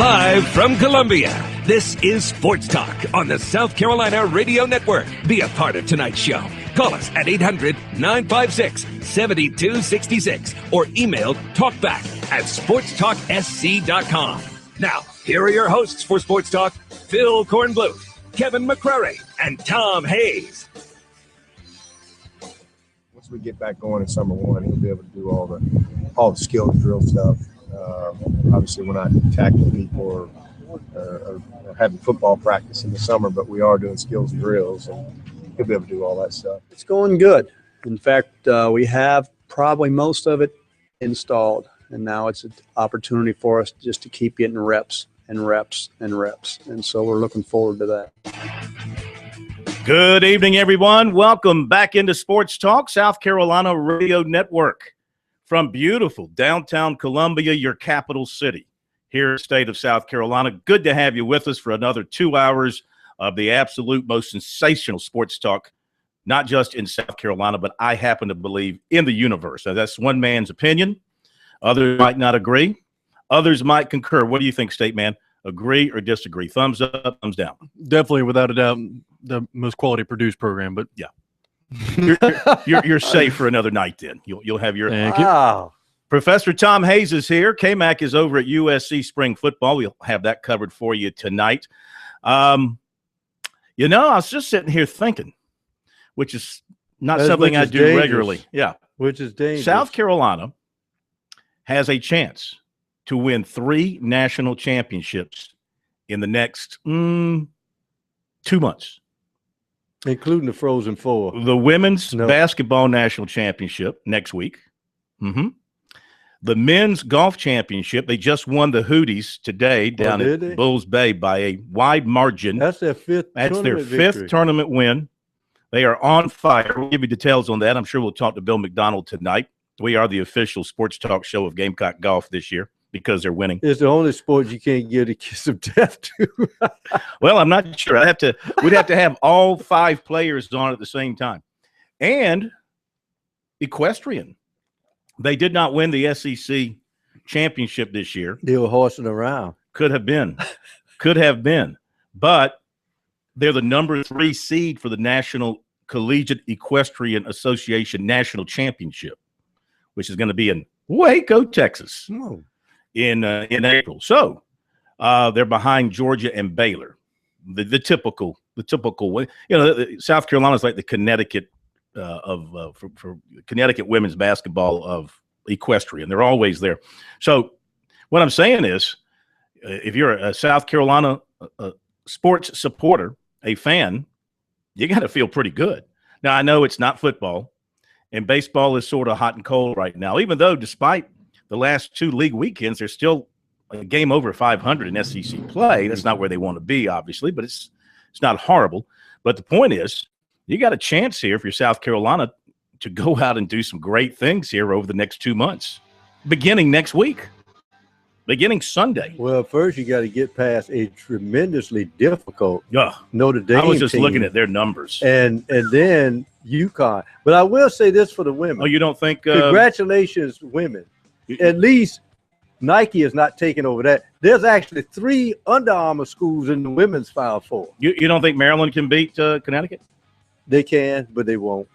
Live from Columbia, this is Sports Talk on the South Carolina Radio Network. Be a part of tonight's show. Call us at 800-956-7266 or email talkback@sportstalksc.com. Now, here are your hosts for Sports Talk, Phil Kornbluth, Kevin McCrary, and Tom Hayes. Once we get back going in summer one, he'll be able to do all the skill drill stuff. Obviously, we're not tackling people or having football practice in the summer, but we are doing skills drills, and he'll be able to do all that stuff. It's going good. In fact, we have probably most of it installed, and now it's an opportunity for us just to keep getting reps and reps and reps, and so we're looking forward to that. Good evening, everyone. Welcome back into Sports Talk, South Carolina Radio Network. From beautiful downtown Columbia, your capital city, here in the state of South Carolina. Good to have you with us for another 2 hours of the absolute most sensational sports talk, not just in South Carolina, but I happen to believe in the universe. Now, that's one man's opinion. Others might not agree. Others might concur. What do you think, State Man? Agree or disagree? Thumbs up, thumbs down. Definitely, without a doubt, the most quality produced program, but yeah. You're safe for another night then. You'll have your Professor Tom Hayes is here. K-Mac is over at USC Spring Football. We'll have that covered for you tonight. I was just sitting here thinking, which is not something I do dangerous. Regularly. Yeah. Which is dangerous. South Carolina has a chance to win 3 national championships in the next 2 months. Including the Frozen Four. The women's basketball national championship next week. The men's golf championship. They just won the Hooties today down at Bulls Bay by a wide margin. That's their fifth tournament win. They are on fire. We'll give you details on that. I'm sure we'll talk to Bill McDonald tonight. We are the official sports talk show of Gamecock Golf this year because they're winning. It's the only sport you can't give a kiss of death to. Well, I'm not sure. We'd have to have all 5 players on at the same time. And equestrian. They did not win the SEC championship this year. They were horsing around. Could have been. But they're the number 3 seed for the National Collegiate Equestrian Association National Championship, which is going to be in Waco, Texas. In April. So they're behind Georgia and Baylor. The typical way. South Carolina is like the Connecticut for Connecticut women's basketball of equestrian. They're always there. So what I'm saying is, if you're a South Carolina sports supporter, a fan, you got to feel pretty good. Now, I know it's not football, and baseball is sort of hot and cold right now, even though despite the last 2 league weekends, they're still a game over 500 in SEC play. That's not where they want to be, obviously, but it's not horrible. But the point is, you got a chance here if you're South Carolina to go out and do some great things here over the next 2 months, beginning next week, beginning Sunday. Well, first you got to get past a tremendously difficult Notre Dame I was just team. Looking at their numbers. And then UConn. But I will say this for the women. Oh, you don't think congratulations, women. At least Nike is not taking over that. There's actually 3 Under Armour schools in the women's Final Four. You don't think Maryland can beat Connecticut? They can, but they won't.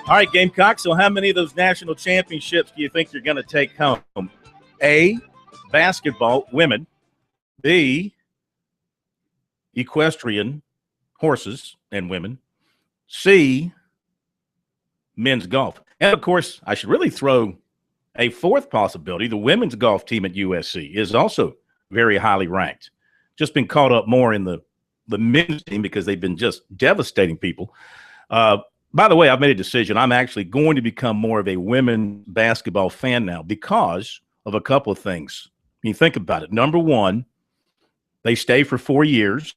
All right, Gamecock. So how many of those national championships do you think you're going to take home? A, basketball, women. B, equestrian, horses and women. C, men's golf. And, of course, I should really throw a fourth possibility. The women's golf team at USC is also very highly ranked. Just been caught up more in the men's team because they've been just devastating people. By the way, I've made a decision. I'm actually going to become more of a women basketball fan now because of a couple of things. When you think about it, number one, they stay for 4 years.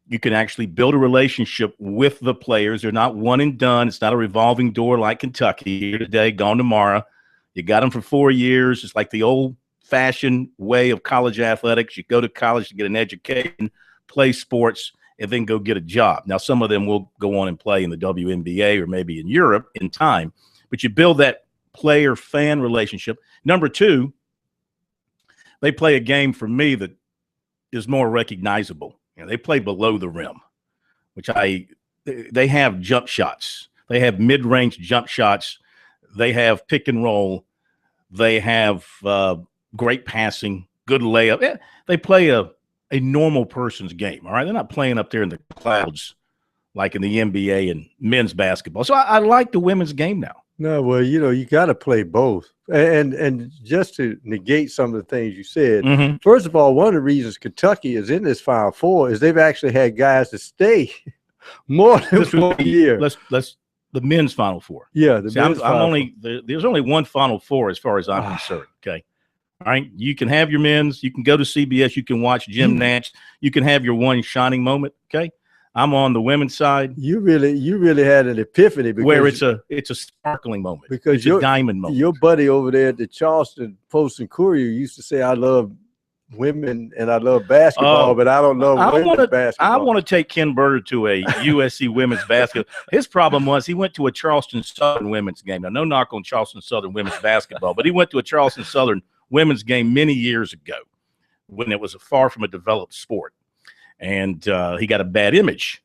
You can actually build a relationship with the players. They're not one and done. It's not a revolving door like Kentucky. Here today, gone tomorrow. You got them for 4 years. It's like the old-fashioned way of college athletics. You go to college to get an education, play sports, and then go get a job. Now, some of them will go on and play in the WNBA or maybe in Europe in time, but you build that player-fan relationship. Number two, they play a game for me that is more recognizable. You know, they play below the rim, which they have jump shots. They have mid-range jump shots. They have pick and roll. They have great passing, good layup. They play a normal person's game, all right? They're not playing up there in the clouds like in the NBA and men's basketball. So I like the women's game now. No, well, you got to play both. And just to negate some of the things you said, first of all, one of the reasons Kentucky is in this Final Four is they've actually had guys to stay more than 4 years. Let's the men's Final Four. Yeah, there's only one Final Four as far as I'm concerned, okay? All right, you can have your men's. You can go to CBS. You can watch Jim Nantz. You can have your one shining moment. Okay, I'm on the women's side. You really had an epiphany because where it's a sparkling moment. Because it's a diamond moment. Your buddy over there at the Charleston Post and Courier used to say, "I love women and I love basketball, but I don't love women's basketball." I want to take Ken Berger to a USC women's basketball. His problem was he went to a Charleston Southern women's game. Now, no knock on Charleston Southern women's basketball, but he went to a Charleston Southern women's game many years ago when it was far from a developed sport. And he got a bad image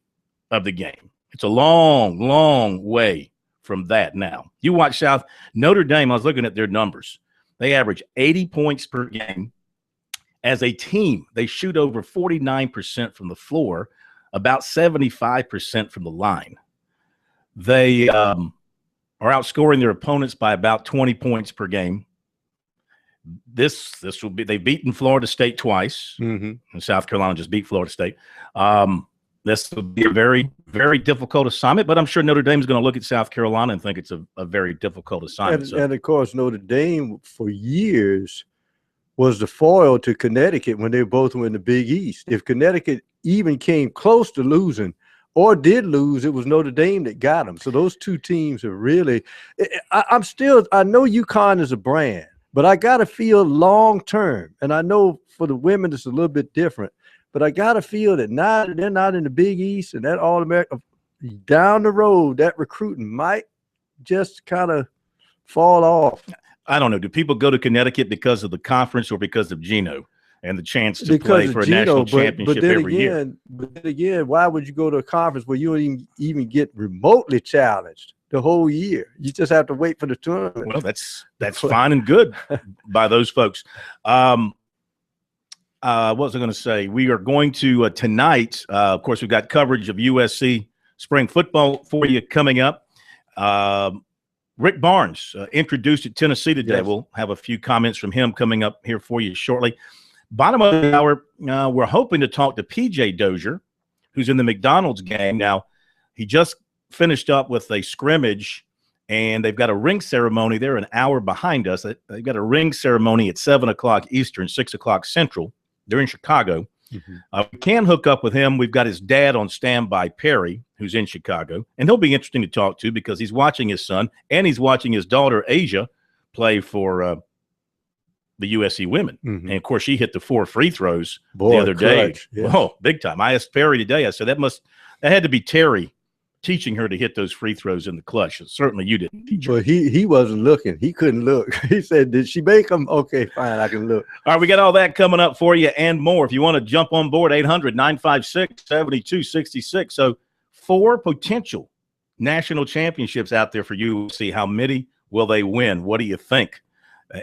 of the game. It's a long, long way from that now. You watch Notre Dame, I was looking at their numbers. They average 80 points per game. As a team, they shoot over 49% from the floor, about 75% from the line. They are outscoring their opponents by about 20 points per game. This will be, they've beaten Florida State twice, and South Carolina just beat Florida State. This will be a very, very difficult assignment, but I'm sure Notre Dame is going to look at South Carolina and think it's a very difficult assignment. And of course, Notre Dame for years was the foil to Connecticut when they both were in the Big East. If Connecticut even came close to losing or did lose, it was Notre Dame that got them. So those two teams are really – I know UConn is a brand, but I got to feel long-term, and I know for the women it's a little bit different, but I got to feel that now that they're not in the Big East and that All-America, down the road, that recruiting might just kind of fall off. I don't know. Do people go to Connecticut because of the conference or because of Geno and the chance to play for a national championship every year? But then again, why would you go to a conference where you don't even get remotely challenged the whole year? You just have to wait for the tournament. Well, that's fine and good by those folks. What was I going to say? We are going to tonight. Of course, we've got coverage of USC spring football for you coming up. Rick Barnes introduced at Tennessee today. Yes. We'll have a few comments from him coming up here for you shortly. Bottom of the hour, we're hoping to talk to P.J. Dozier, who's in the McDonald's game. Now, he just finished up with a scrimmage, and they've got a ring ceremony. They're an hour behind us. They've got a ring ceremony at 7 o'clock Eastern, 6 o'clock Central. They're in Chicago. We can hook up with him. We've got his dad on standby, Perry, who's in Chicago, and he'll be interesting to talk to because he's watching his son and he's watching his daughter, Asia, play for the USC women. And, of course, she hit the 4 free throws the other day. Yeah. Oh, big time. I asked Perry today. I said, that had to be Terry teaching her to hit those free throws in the clutch. Certainly you didn't teach her. Well, he wasn't looking. He couldn't look. He said, did she make them? Okay, fine, I can look. All right, we got all that coming up for you and more. If you want to jump on board, 800-956-7266. So 4 potential national championships out there for USC. How many will they win? What do you think?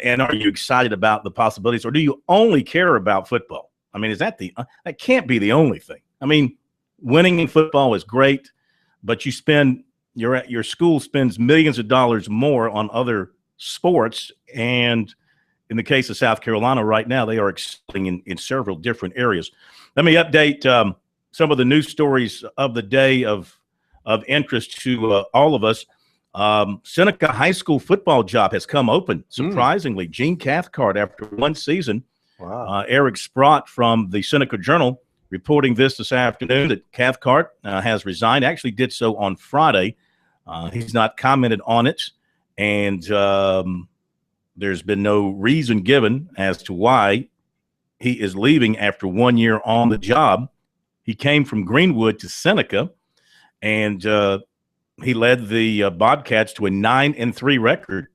And are you excited about the possibilities, or do you only care about football? I mean, is that that can't be the only thing. I mean, winning in football is great, but your school spends millions of dollars more on other sports. And in the case of South Carolina right now, they are excelling in several different areas. Let me update some of the news stories of the day of interest to all of us. Seneca High School football job has come open, surprisingly. Gene Cathcart, after one season. Wow. Eric Sprott from the Seneca Journal reporting this afternoon that Cathcart has resigned. Actually did so on Friday. He's not commented on it, and there's been no reason given as to why he is leaving after 1 year on the job. He came from Greenwood to Seneca, and he led the Bobcats to a 9-3 record,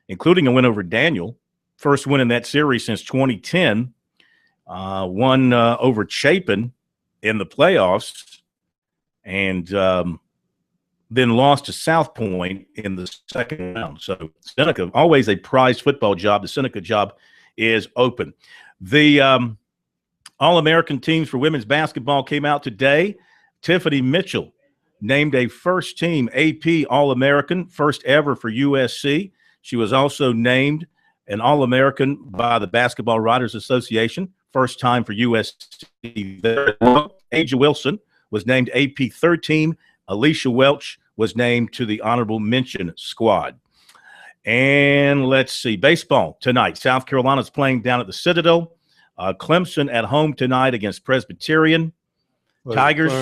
including a win over Daniel. First win in that series since 2010. Won over Chapin in the playoffs, and then lost to South Point in the second round. So Seneca, always a prized football job. The Seneca job is open. The All-American teams for women's basketball came out today. Tiffany Mitchell named a first-team AP All-American, first ever for USC. She was also named an All-American by the Basketball Writers Association, first time for USC there. Aja Wilson was named AP third team. Alicia Welch was named to the honorable mention squad. And let's see, baseball tonight. South Carolina's playing down at the Citadel. Clemson at home tonight against Presbyterian. Tigers.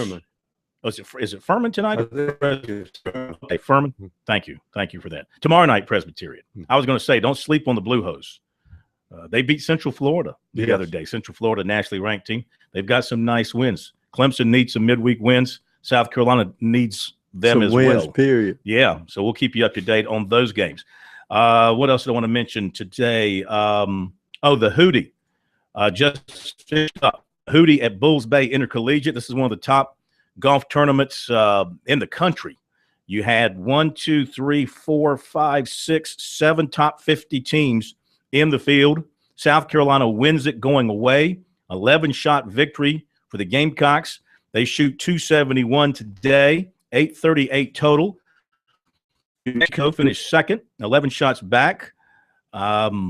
Is it Furman tonight? Okay, Furman. Thank you for that. Tomorrow night, Presbyterian. I was going to say, don't sleep on the Blue Hose. They beat Central Florida the other day. Central Florida, nationally ranked team. They've got some nice wins. Clemson needs some midweek wins. South Carolina needs them some as wins, well. Period. Yeah, so we'll keep you up to date on those games. What else do I want to mention today? The Hootie just finished up. Hootie at Bulls Bay Intercollegiate. This is one of the top golf tournaments in the country. You had 1, 2, 3, 4, 5, 6, 7 top 50 teams in the field. South Carolina wins it going away. 11-shot victory for the Gamecocks. They shoot 271 today, 838 total. New Mexico finished second, 11 shots back. GRU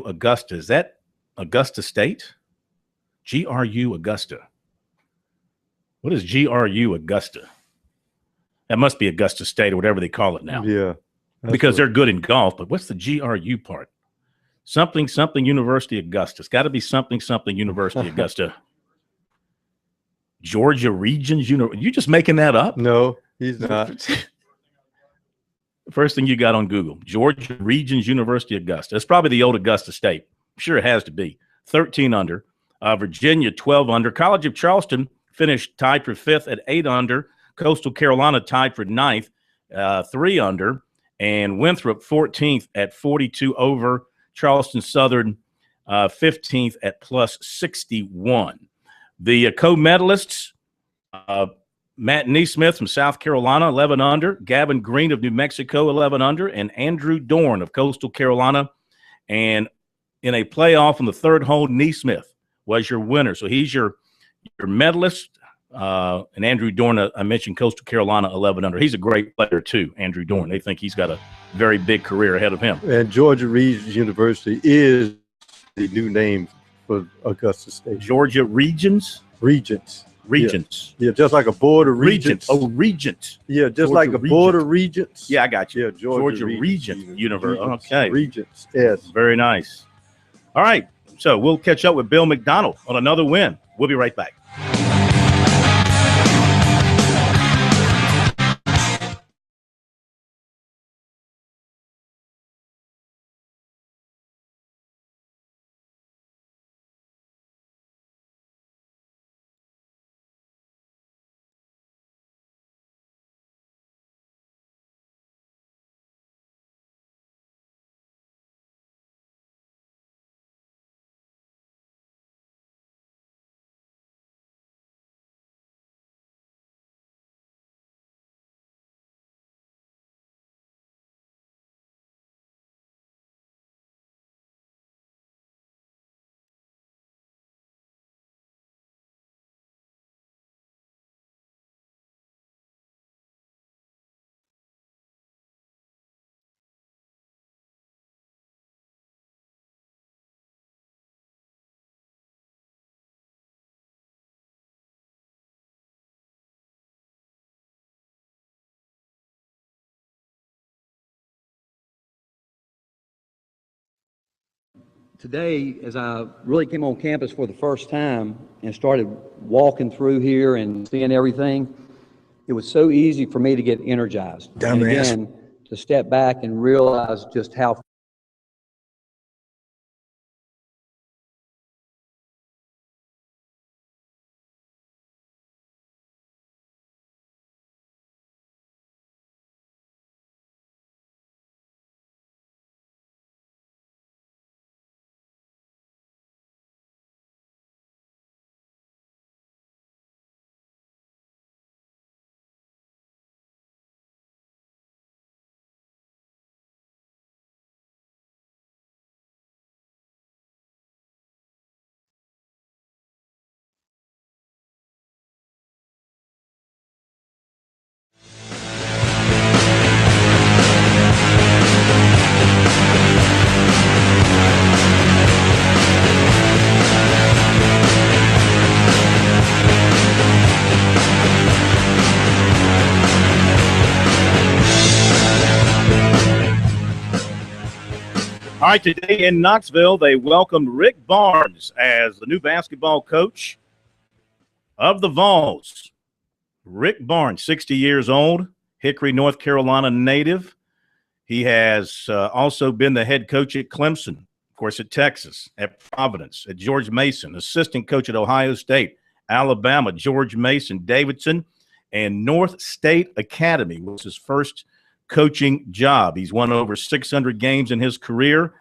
Augusta. Is that Augusta State? GRU Augusta. What is GRU Augusta? That must be Augusta State or whatever they call it now. Yeah. Because they're good in golf, but what's the GRU part? Something University Augusta. It's got to be something University Augusta. Georgia Regions University. You just making that up? No, he's not. First thing you got on Google, Georgia Regions University Augusta. It's probably the old Augusta State. I'm sure it has to be. 13 under. Virginia, 12 under. College of Charleston finished tied for 5th at 8 under. Coastal Carolina tied for 9th, 3 under. And Winthrop, 14th at 42 over. Charleston Southern, 15th at plus 61. The co-medalists, Matt Neesmith from South Carolina, 11 under. Gavin Green of New Mexico, 11 under. And Andrew Dorn of Coastal Carolina. And in a playoff on the third hole, Neesmith was your winner. So he's your medalist. And Andrew Dorn, I mentioned Coastal Carolina, 11 under. He's a great player, too, Andrew Dorn. They think he's got a very big career ahead of him. And Georgia Regions University is the new name for Augusta State. Georgia Regions? Regents. Yeah, just like a board of regents. Oh, regents. Yeah, just Georgia like a board of regents. Yeah, I got you. Yeah, Georgia Region University. Okay. Regents, yes. Very nice. All right. So we'll catch up with Bill McDonald on another win. We'll be right back. Today, as I really came on campus for the first time and started walking through here and seeing everything, it was so easy for me to get energized. And again, to step back and realize just how All right, today in Knoxville, they welcomed Rick Barnes as the new basketball coach of the Vols. Rick Barnes, 60 years old, Hickory, North Carolina native. He has also been the head coach at Clemson, of course, at Texas, at Providence, at George Mason, assistant coach at Ohio State, Alabama, George Mason, Davidson, and North State Academy was his first coaching job. He's won over 600 games in his career,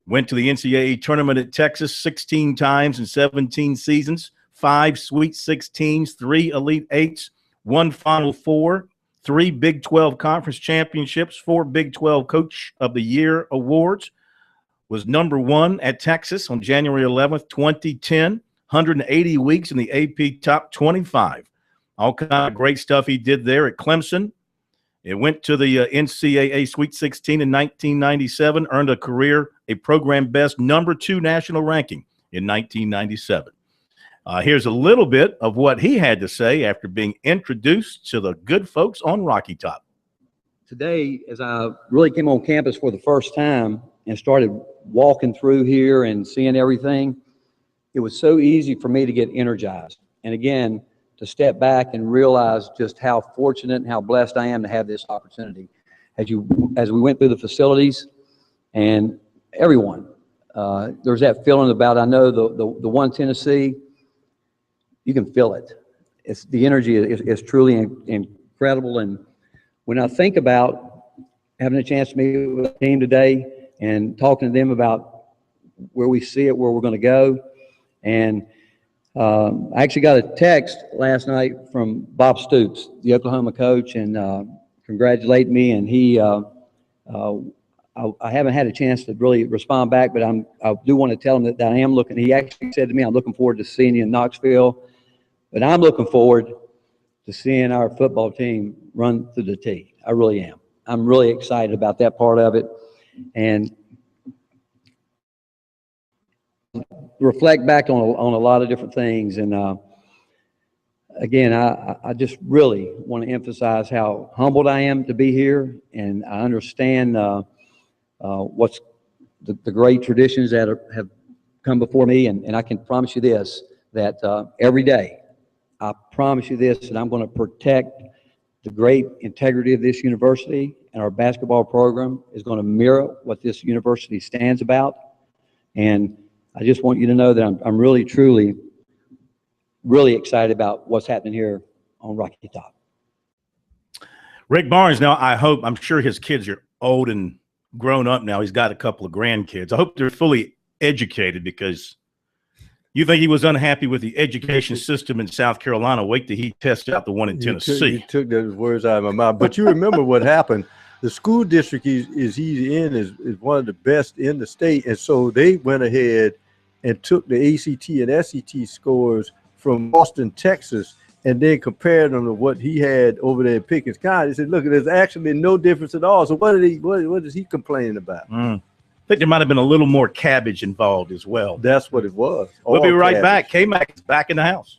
went to the NCAA tournament at Texas 16 times in 17 seasons, 5 Sweet 16s, 3 Elite 8s, 1 Final Four, 3 Big 12 Conference championships, 4 Big 12 Coach of the Year awards, was number 1 at Texas on January 11th, 2010, 180 weeks in the AP Top 25. All kind of great stuff he did there at Clemson. It went to the NCAA Sweet 16 in 1997, earned a program best number 2 national ranking in 1997. Here's a little bit of what he had to say after being introduced to the good folks on Rocky Top. today, as I really came on campus for the first time and started walking through here and seeing everything, it was so easy for me to get energized. And again, to step back and realize just how fortunate and how blessed I am to have this opportunity. As we went through the facilities and everyone, there's that feeling about, I know the one Tennessee, you can feel it. It's the energy is truly incredible. And when I think about having a chance to meet with the team today and talking to them about where we see it, where we're going to go, and I actually got a text last night from Bob Stoops, the Oklahoma coach, and congratulating me. And I haven't had a chance to really respond back, but I do want to tell him that I am looking. He actually said to me, "I'm looking forward to seeing you in Knoxville," but I'm looking forward to seeing our football team run through the T. I really am. I'm really excited about that part of it, and reflect back on a lot of different things. And again, I just really want to emphasize how humbled I am to be here, and I understand what's the great traditions that have come before me, and I can promise you this, that every day, I promise you this, that I'm going to protect the great integrity of this university, and our basketball program is going to mirror what this university stands about. And I just want you to know that I'm really, truly, really excited about what's happening here on Rocky Top. Rick Barnes, now I'm sure his kids are old and grown up now. He's got a couple of grandkids. I hope they're fully educated, because you think he was unhappy with the education system in South Carolina. Wait till he tests out the one in Tennessee. You took those words out of my mouth. But you remember what happened. The school district he's in is one of the best in the state. And so they went ahead and took the ACT and SET scores from Austin, Texas, and then compared them to what he had over there in Pickens County. He said, look, there's actually no difference at all. So what is he complaining about? I think there might have been a little more cabbage involved as well. That's what it was. We'll be right back. K-Mac is back in the house.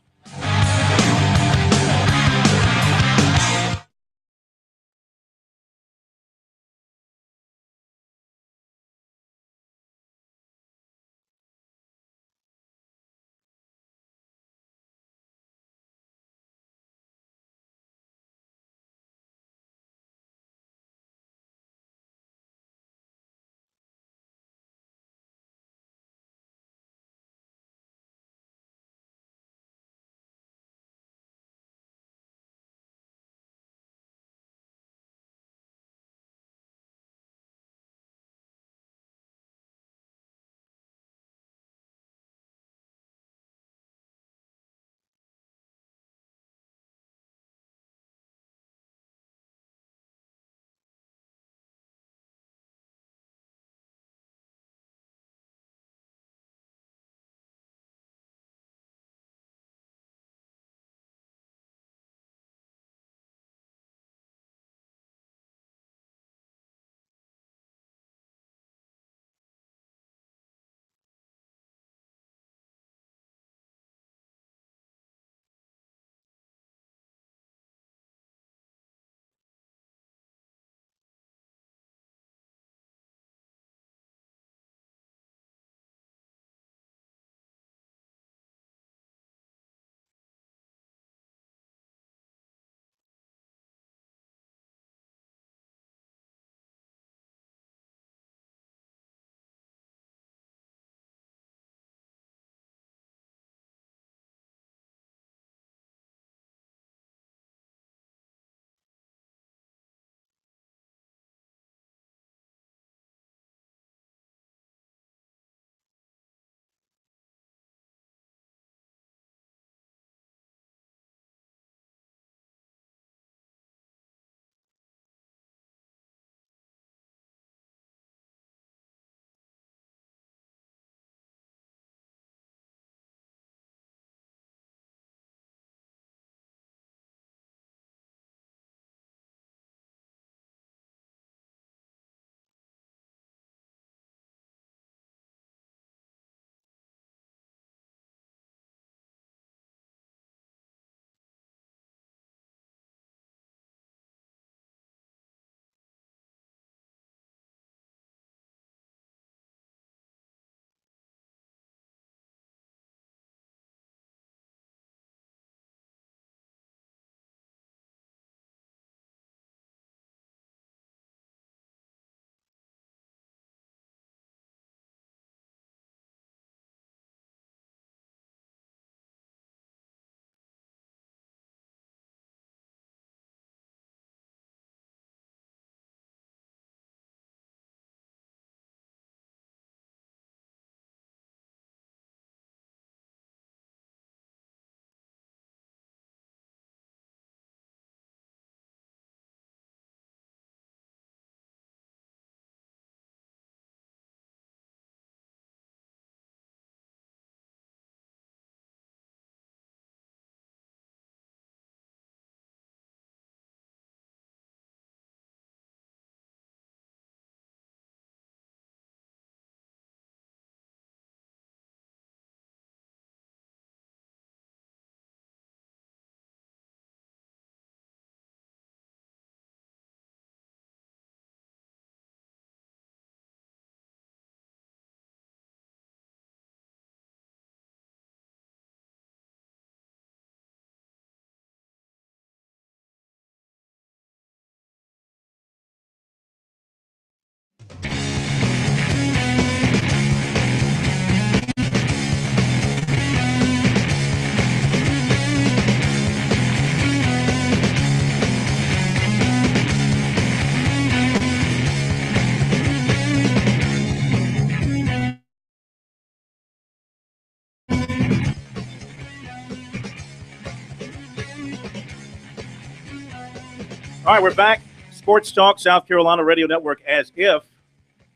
All right, we're back. Sports Talk, South Carolina Radio Network, as if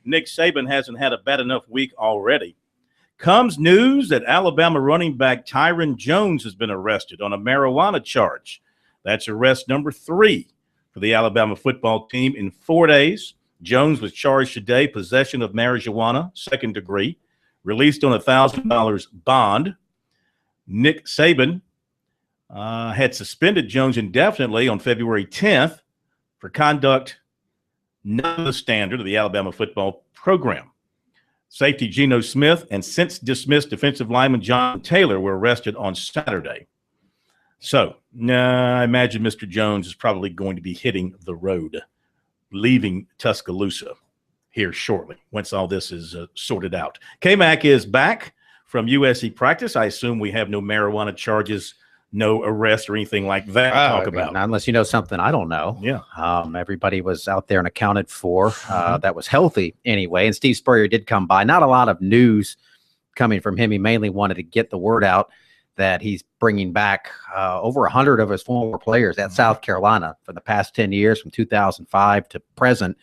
Nick Saban hasn't had a bad enough week already. Comes news that Alabama running back Tyron Jones has been arrested on a marijuana charge. That's arrest number 3 for the Alabama football team in 4 days. Jones was charged today, possession of marijuana, 2nd degree, released on a $1,000 bond. Nick Saban had suspended Jones indefinitely on February 10th for conduct not the standard of the Alabama football program. Safety Geno Smith and since dismissed defensive lineman John Taylor were arrested on Saturday. So I imagine Mr. Jones is probably going to be hitting the road, leaving Tuscaloosa here shortly once all this is sorted out. K-Mac is back from USC practice. I assume we have no marijuana charges, no arrest or anything like that to talk about. Not unless you know something I don't know. Yeah. Everybody was out there and accounted for. That was healthy anyway. And Steve Spurrier did come by. Not a lot of news coming from him. He mainly wanted to get the word out that he's bringing back over 100 of his former players at South Carolina for the past 10 years, from 2005 to present.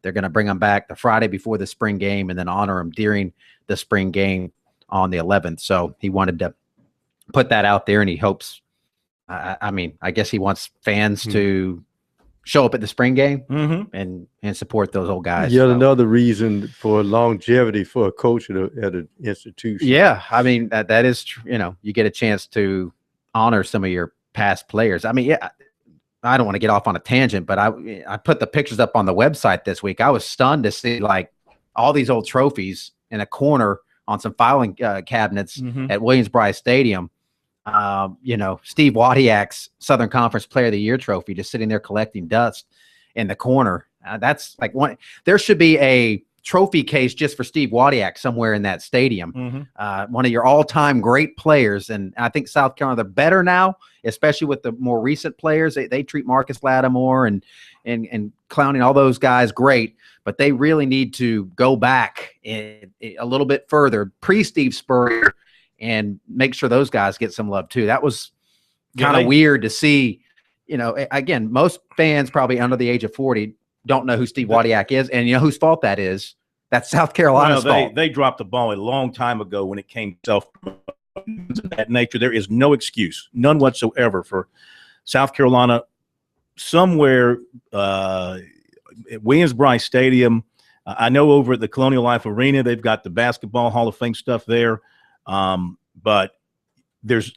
They're going to bring them back the Friday before the spring game and then honor them during the spring game on the 11th. So he wanted to put that out there, and he hopes, I guess he wants fans to show up at the spring game and support those old guys. Yet another reason for longevity for a coach at an institution. Yeah, I mean, that is true. You get a chance to honor some of your past players. I mean, yeah, I don't want to get off on a tangent, but I put the pictures up on the website this week. I was stunned to see like all these old trophies in a corner on some filing cabinets at Williams-Brice Stadium. Steve Wadiak's Southern Conference Player of the Year trophy just sitting there collecting dust in the corner. That's like one. There should be a trophy case just for Steve Wadiak somewhere in that stadium. One of your all-time great players, and I think South Carolina, they're better now, especially with the more recent players. They treat Marcus Lattimore and Clowney, all those guys great, but they really need to go back a little bit further, pre-Steve Spurrier, and make sure those guys get some love too. That was kind of weird to see. Again, most fans probably under the age of 40 don't know who Steve Wadiak is, and you know whose fault that is. That's South Carolina's fault. They dropped the ball a long time ago when it came to that nature. There is no excuse, none whatsoever, for South Carolina somewhere at Williams-Brice Stadium. I know over at the Colonial Life Arena, they've got the Basketball Hall of Fame stuff there. But is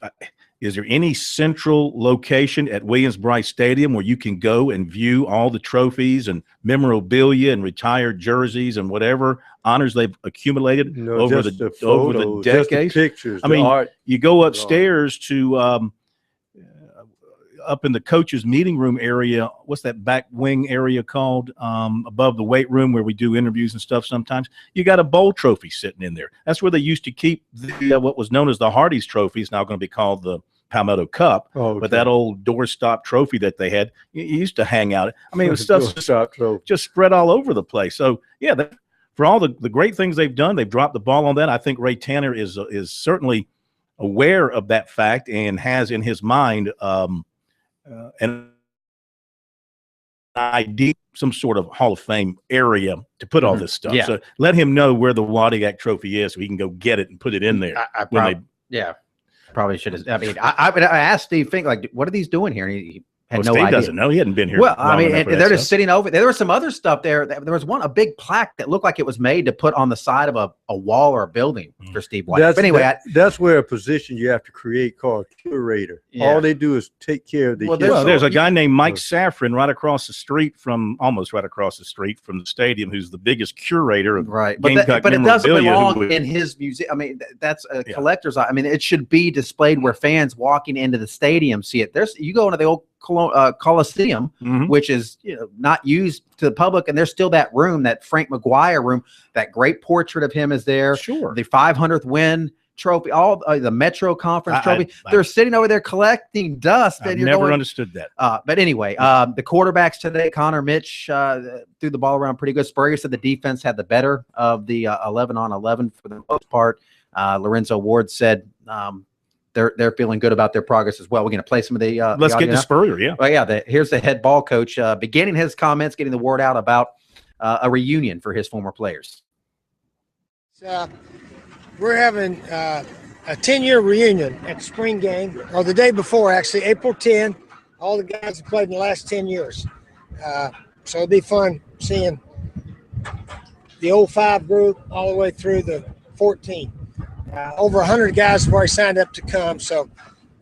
there any central location at Williams-Brice Stadium where you can go and view all the trophies and memorabilia and retired jerseys and whatever honors they've accumulated over the decades? Pictures, you go upstairs to up in the coach's meeting room area. What's that back wing area called? Above the weight room where we do interviews and stuff sometimes. You got a bowl trophy sitting in there. That's where they used to keep what was known as the Hardee's Trophy. It's now going to be called the Palmetto Cup. But that old doorstop trophy that they had, you used to hang out. I mean, it was stuff just spread all over the place. So, yeah, for all the great things they've done, they've dropped the ball on that. I think Ray Tanner is certainly aware of that fact and has in his mind an idea, some sort of Hall of Fame area to put all this stuff. Yeah. So let him know where the Wadiak trophy is so he can go get it and put it in there. Probably should have. I mean, I asked Steve Fink, like, what are these doing here? And he had no Steve idea. Doesn't know. He hadn't been here. Well, I mean, and they're just sitting over. There was some other stuff there. There was a big plaque that looked like it was made to put on the side of a wall or a building for Steve White. But anyway, that's where a position you have to create called curator. Yeah. All they do is take care of the kids. Well, there's a guy named Mike Safran almost right across the street from the stadium, who's the biggest curator of Gamecock but it doesn't belong in his museum. I mean, that's a collector's. I mean, it should be displayed where fans walking into the stadium see it. You go into the old Coliseum, which is not used to the public, and there's still that room, that Frank McGuire room. That great portrait of him is there. Sure, the 500th win trophy, all the Metro Conference trophy. They're sitting over there collecting dust. I've never understood that. But anyway, the quarterbacks today, Connor Mitch threw the ball around pretty good. Spurrier said the defense had the better of the 11-on-11 for the most part. Lorenzo Ward said they're feeling good about their progress as well. We're going to play some of the. Let's the get to audio now. Spurrier. Yeah. Well, yeah. Here's the head ball coach beginning his comments, getting the word out about a reunion for his former players. We're having a 10-year reunion at the spring game, or the day before, actually, April 10. All the guys have played in the last 10 years. So it'll be fun seeing the 05 group all the way through the 14. Over 100 guys have already signed up to come. So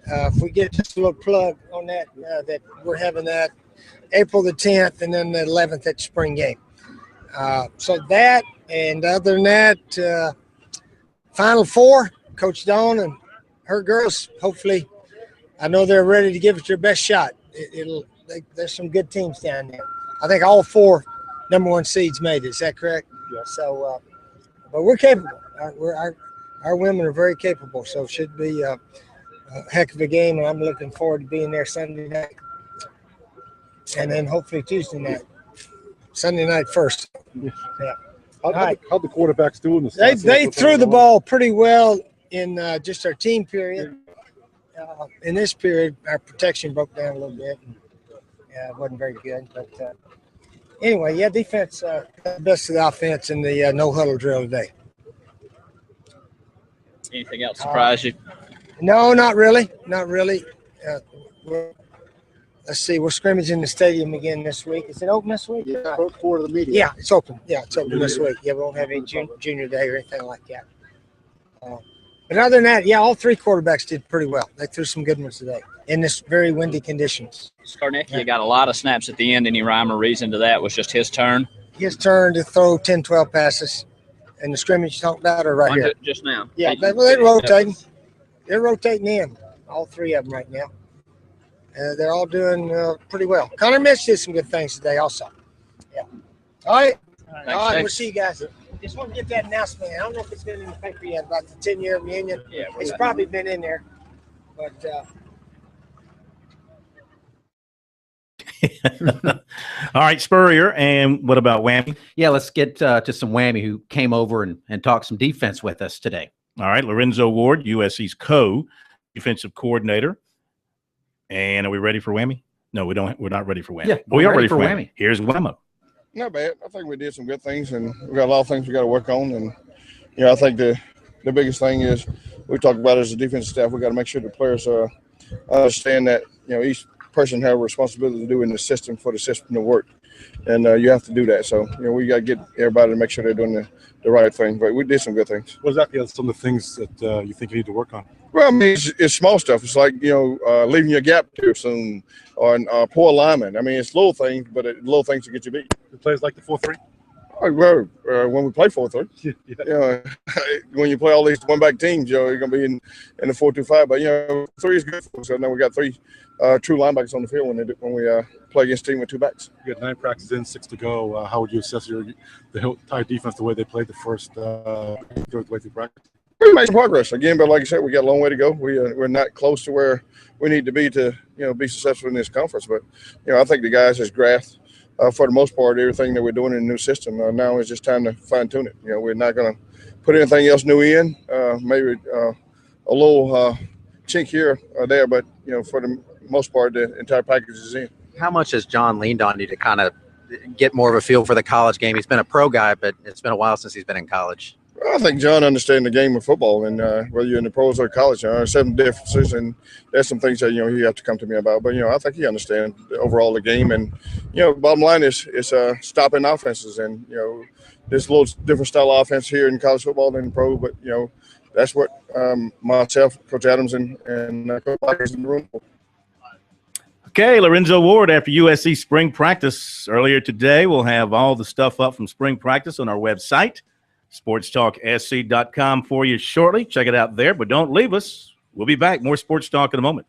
if we get just a little plug on that, that we're having that April the 10th and then the 11th at the spring game. So that, and other than that, Final Four, Coach Dawn and her girls, hopefully, I know they're ready to give it their best shot. There's some good teams down there. I think all 4 number 1 seeds made it. Is that correct? Yeah. So, but we're capable. Our women are very capable, so it should be a heck of a game, and I'm looking forward to being there Sunday night. And then hopefully Tuesday night. Sunday night first. Yeah. How'd the quarterbacks do in this? They threw the ball pretty well in just our team period. In this period, our protection broke down a little bit. It wasn't very good. But anyway, yeah, defense the best of the offense in the no-huddle drill today. Anything else surprise you? No, not really. Not really. Let's see. We're scrimmaging in the stadium again this week. Is it open this week? Yeah, for the media. Yeah, it's open. Yeah, it's open this week. Yeah, we won't have any junior day or anything like that. But other than that, yeah, all 3 quarterbacks did pretty well. They threw some good ones today in this very windy conditions. Skarnecki got a lot of snaps at the end. Any rhyme or reason to that? Was just his turn? His turn to throw 10, 12 passes. And the scrimmage you talked about are right here. Just now. Yeah, they're rotating. They're rotating in, all 3 of them right now. They're all doing pretty well. Connor Mitch did some good things today also. Yeah. All right. All right, we'll see you guys. Just want to get that announcement. I don't know if it's been in the paper yet about the 10-year reunion. Yeah, it's probably been in there. But All right, Spurrier. And what about Whammy? Yeah, let's get to some Whammy, who came over and talked some defense with us today. All right, Lorenzo Ward, USC's co-defensive coordinator. And are we ready for Whammy? No, we don't. We're not ready for Whammy. Yeah, we are ready for Whammy. Here's Whammo. Not bad. I think we did some good things, and we got a lot of things we got to work on. And I think the biggest thing is we talk about as a defensive staff, we got to make sure the players understand that each person have a responsibility to do in the system for the system to work, and you have to do that. So we got to get everybody to make sure they're doing the right thing. But we did some good things. What exactly are some of the things that you think you need to work on? Well, I mean, it's small stuff. It's like, leaving your gap too soon or poor alignment. I mean, it's little things, but little things to get you beat. It plays like the 4-3? Well, when we play 4-3, when you play all these one-back teams, you're going to be in the 4-2-5. But, 3 is good for us. So now we got 3 true linebackers on the field when we play against a team with 2 backs. You got 9 practices in, 6 to go. How would you assess the entire defense, the way they played the first third way through practice? We made some progress again, but like I said, we got a long way to go. We're not close to where we need to be to be successful in this conference. But I think the guys has grasped for the most part everything that we're doing in the new system. Now it's just time to fine tune it. We're not going to put anything else new in. Maybe a little chink here or there, but for the most part, the entire package is in. How much has John leaned on you to kind of get more of a feel for the college game? He's been a pro guy, but it's been a while since he's been in college. I think John understands the game of football, and whether you're in the pros or college, there's some differences, and there's some things that you have to come to me about. But I think he understands overall the game, and bottom line is stopping offenses, and there's a little different style of offense here in college football than in pro, but that's what myself, Coach Adams, and Coach Blackers in the room for. Okay, Lorenzo Ward, after USC spring practice earlier today, we'll have all the stuff up from spring practice on our website, sportstalksc.com, for you shortly. Check it out there, but don't leave us. We'll be back. More Sports Talk in a moment.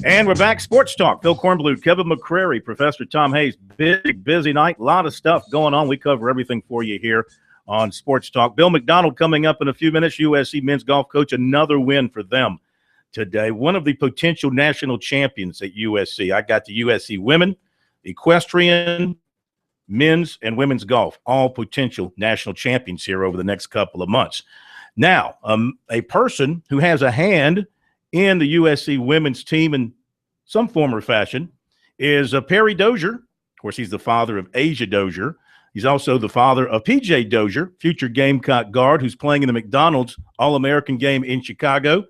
And we're back. Sports Talk. Phil Kornbluth, Kevin McCrary, Professor Tom Hayes. Big, busy night. A lot of stuff going on. We cover everything for you here on Sports Talk. Bill McDonald coming up in a few minutes. USC men's golf coach. Another win for them today. One of the potential national champions at USC. I got the USC women, equestrian, men's, and women's golf. All potential national champions here over the next couple of months. Now, a person who has a hand in the USC women's team in some form or fashion is Perry Dozier. Of course, he's the father of Asia Dozier. He's also the father of PJ Dozier, future Gamecock guard, who's playing in the McDonald's All-American game in Chicago.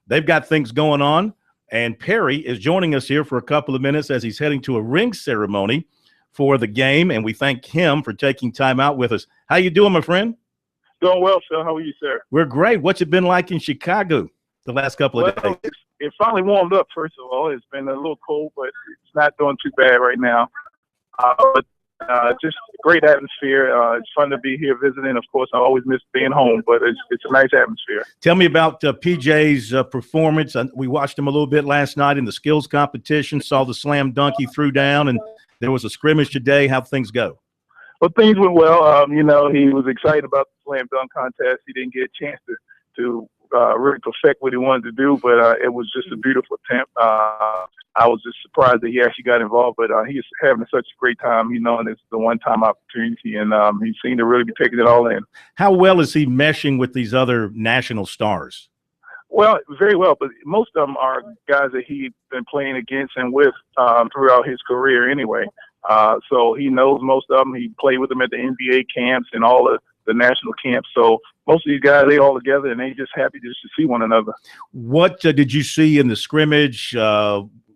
They've got things going on, and Perry is joining us here for a couple of minutes as he's heading to a ring ceremony for the game, and we thank him for taking time out with us. How you doing, my friend? Doing well, Phil. How are you, sir? We're great. What's it been like in Chicago the last couple of days? It finally warmed up, first of all. It's been a little cold, but it's not doing too bad right now. Just a great atmosphere. It's fun to be here visiting. Of course, I always miss being home, but it's a nice atmosphere. Tell me about PJ's performance. We watched him a little bit last night in the skills competition, saw the slam dunk he threw down, and there was a scrimmage today. How'd things go? Well, things went well. He was excited about the slam dunk contest. He didn't get a chance to really perfect what he wanted to do, but it was just a beautiful attempt. I was just surprised that he actually got involved, but he's having such a great time, and it's the one-time opportunity, and he seemed to really be taking it all in. How well is he meshing with these other national stars? Well, very well, but most of them are guys that he's been playing against and with throughout his career anyway. So he knows most of them. He played with them at the NBA camps and all the national camps. So most of these guys, they all together, and they just happy just to see one another. What did you see in the scrimmage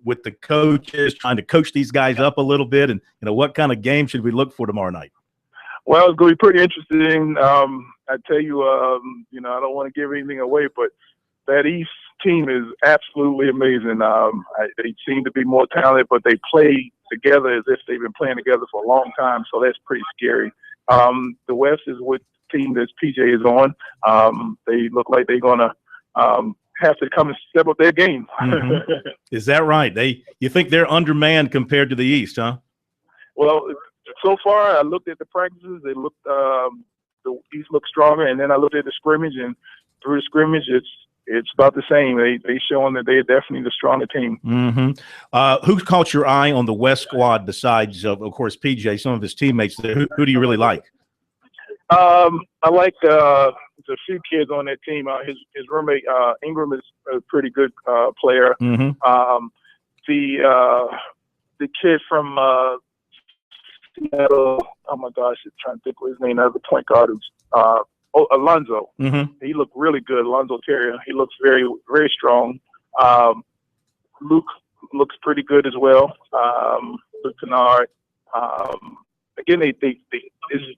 with the coaches trying to coach these guys up a little bit? And, what kind of game should we look for tomorrow night? Well, it's going to be pretty interesting. I tell you, I don't want to give anything away, but that East team is absolutely amazing. They seem to be more talented, but they play together as if they've been playing together for a long time, so that's pretty scary. The West is what team that PJ is on. They look like they're going to have to come and step up their game. Mm-hmm. Is that right? You think they're undermanned compared to the East, huh? Well, so far I looked at the practices. They looked the East looked stronger, and then I looked at the scrimmage, and through the scrimmage, it's about the same. They showing that they're definitely the stronger team. Mm-hmm. Who's caught your eye on the West squad besides, of course, PJ, some of his teammates there? Who do you really like? I like there's a few kids on that team. His roommate Ingram is a pretty good player. Mm-hmm. The kid from Seattle, oh my gosh, I'm trying to think of his name. The point guard who's Alonzo. Mm-hmm. He looked really good. Alonzo Terrier. He looks very, very strong. Luke looks pretty good as well. Luke Kennard. Again,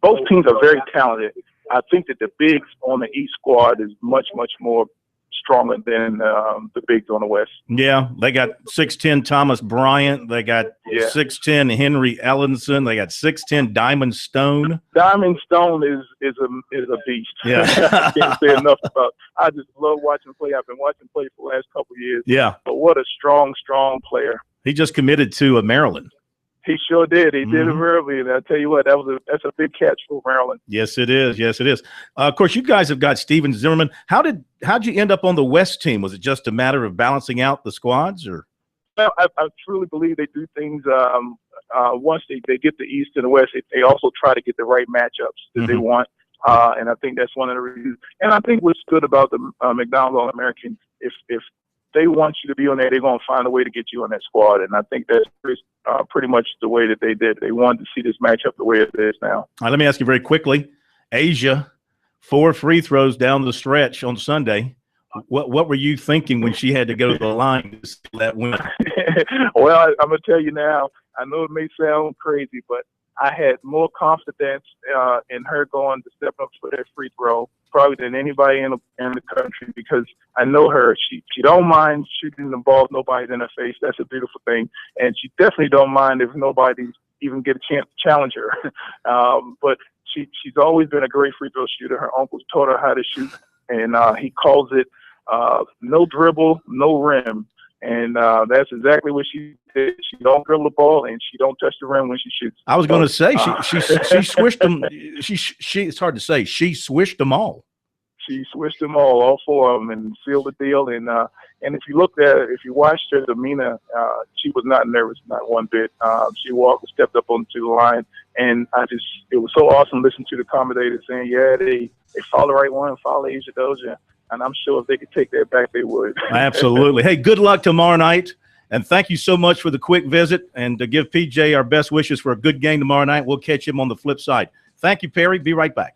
both teams are very talented. I think that the bigs on the East squad is much, much more stronger than the bigs on the West. Yeah, they got 6'10" Thomas Bryant. They got 6'10" Henry Ellenson. They got 6'10" Diamond Stone. Diamond Stone is a beast. Yeah, I can't say enough about. I just love watching play. I've been watching play for the last couple of years. Yeah, but what a strong player. He just committed to Maryland. He sure did. He did it early, and I tell you what, that's a big catch for Maryland. Yes, it is. Yes, it is. Of course, you guys have got Steven Zimmerman. How'd you end up on the West team? Was it just a matter of balancing out the squads, or? Well, I truly believe they do things. Once they get the East and the West, they also try to get the right matchups that they want, and I think that's one of the reasons. And I think what's good about the McDonald's All-Americans, if they want you to be on there, they're going to find a way to get you on that squad. And I think that's pretty much the way that they did. They wanted to see this matchup the way it is now. All right, let me ask you very quickly. Asia, 4 free throws down the stretch on Sunday. What were you thinking when she had to go to the line to see that win? Well, I'm going to tell you now, I know it may sound crazy, but I had more confidence in her going to step up for that free throw probably than anybody in the country, because I know her. She don't mind shooting the ball if nobody's in her face. That's a beautiful thing. And she definitely don't mind if nobody even get a chance to challenge her. But she's always been a great free throw shooter. Her uncle taught her how to shoot, and he calls it no dribble, no rim. And that's exactly what she did. She don't dribble the ball, and she don't touch the rim when she shoots. I was going to say she swished them. She it's hard to say. She swished them all. She switched them all 4 of them, and sealed the deal. And if you watched her demeanor, she was not nervous, not one bit. She stepped up onto the line, and it was so awesome listening to the commentators saying, yeah, they foul the right one, foul Asia Doja. And I'm sure if they could take that back, they would. Absolutely. Hey, good luck tomorrow night. And thank you so much for the quick visit. And to give PJ our best wishes for a good game tomorrow night. We'll catch him on the flip side. Thank you, Perry. Be right back.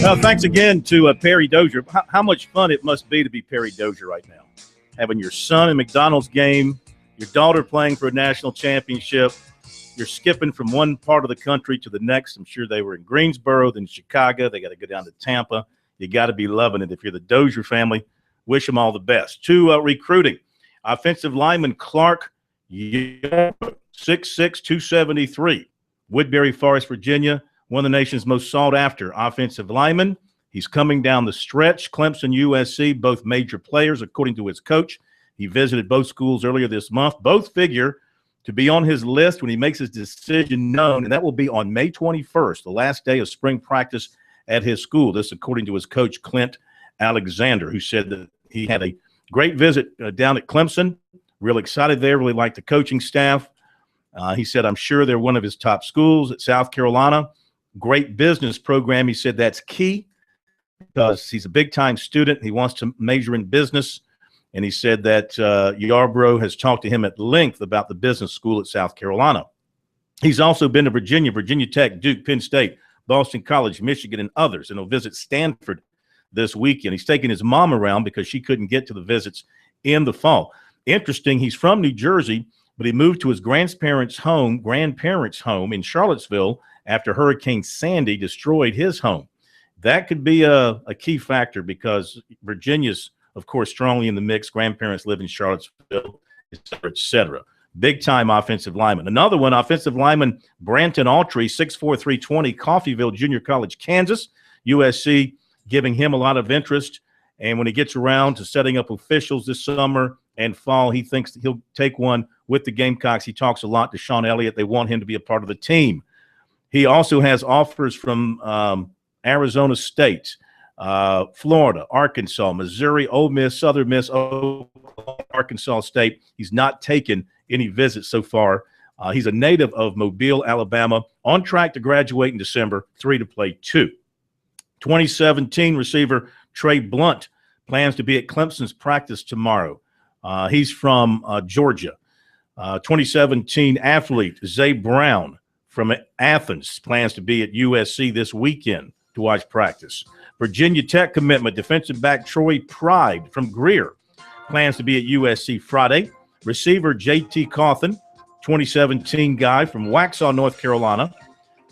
Well, thanks again to Perry Dozier. How much fun it must be to be Perry Dozier right now. Having your son in McDonald's game, your daughter playing for a national championship. You're skipping from one part of the country to the next. I'm sure they were in Greensboro, then Chicago. They got to go down to Tampa. You got to be loving it. If you're the Dozier family, wish them all the best. To recruiting, offensive lineman Clark, 6'6", 273, Woodbury Forest, Virginia. One of the nation's most sought-after offensive linemen. He's coming down the stretch. Clemson, USC, both major players, according to his coach. He visited both schools earlier this month. Both figure to be on his list when he makes his decision known, and that will be on May 21st, the last day of spring practice at his school. This according to his coach, Clint Alexander, who said that he had a great visit down at Clemson. Real excited there, really liked the coaching staff. He said, I'm sure they're one of his top schools at South Carolina. Great business program. He said that's key because he's a big-time student. He wants to major in business. And he said that Yarborough has talked to him at length about the business school at South Carolina. He's also been to Virginia, Virginia Tech, Duke, Penn State, Boston College, Michigan, and others. And he'll visit Stanford this weekend. He's taking his mom around because she couldn't get to the visits in the fall. Interesting, he's from New Jersey, but he moved to his grandparents' home in Charlottesville after Hurricane Sandy destroyed his home. That could be a key factor because Virginia's, of course, strongly in the mix. Grandparents live in Charlottesville, et cetera. Big-time offensive lineman. Another one, offensive lineman Branton Autry, 6'4", 320, Coffeyville Junior College, Kansas. USC giving him a lot of interest. And when he gets around to setting up officials this summer and fall, he thinks that he'll take one with the Gamecocks. He talks a lot to Sean Elliott. They want him to be a part of the team. He also has offers from Arizona State, Florida, Arkansas, Missouri, Ole Miss, Southern Miss, Oklahoma, Arkansas State. He's not taken any visits so far. He's a native of Mobile, Alabama, on track to graduate in December, 3 to play 2. 2017 receiver Trey Blunt plans to be at Clemson's practice tomorrow. He's from Georgia. 2017 athlete Zay Brown from Athens plans to be at USC this weekend to watch practice. Virginia Tech commitment defensive back Troy Pride from Greer plans to be at USC Friday. Receiver J.T. Cawthon, 2017 guy from Waxhaw, North Carolina,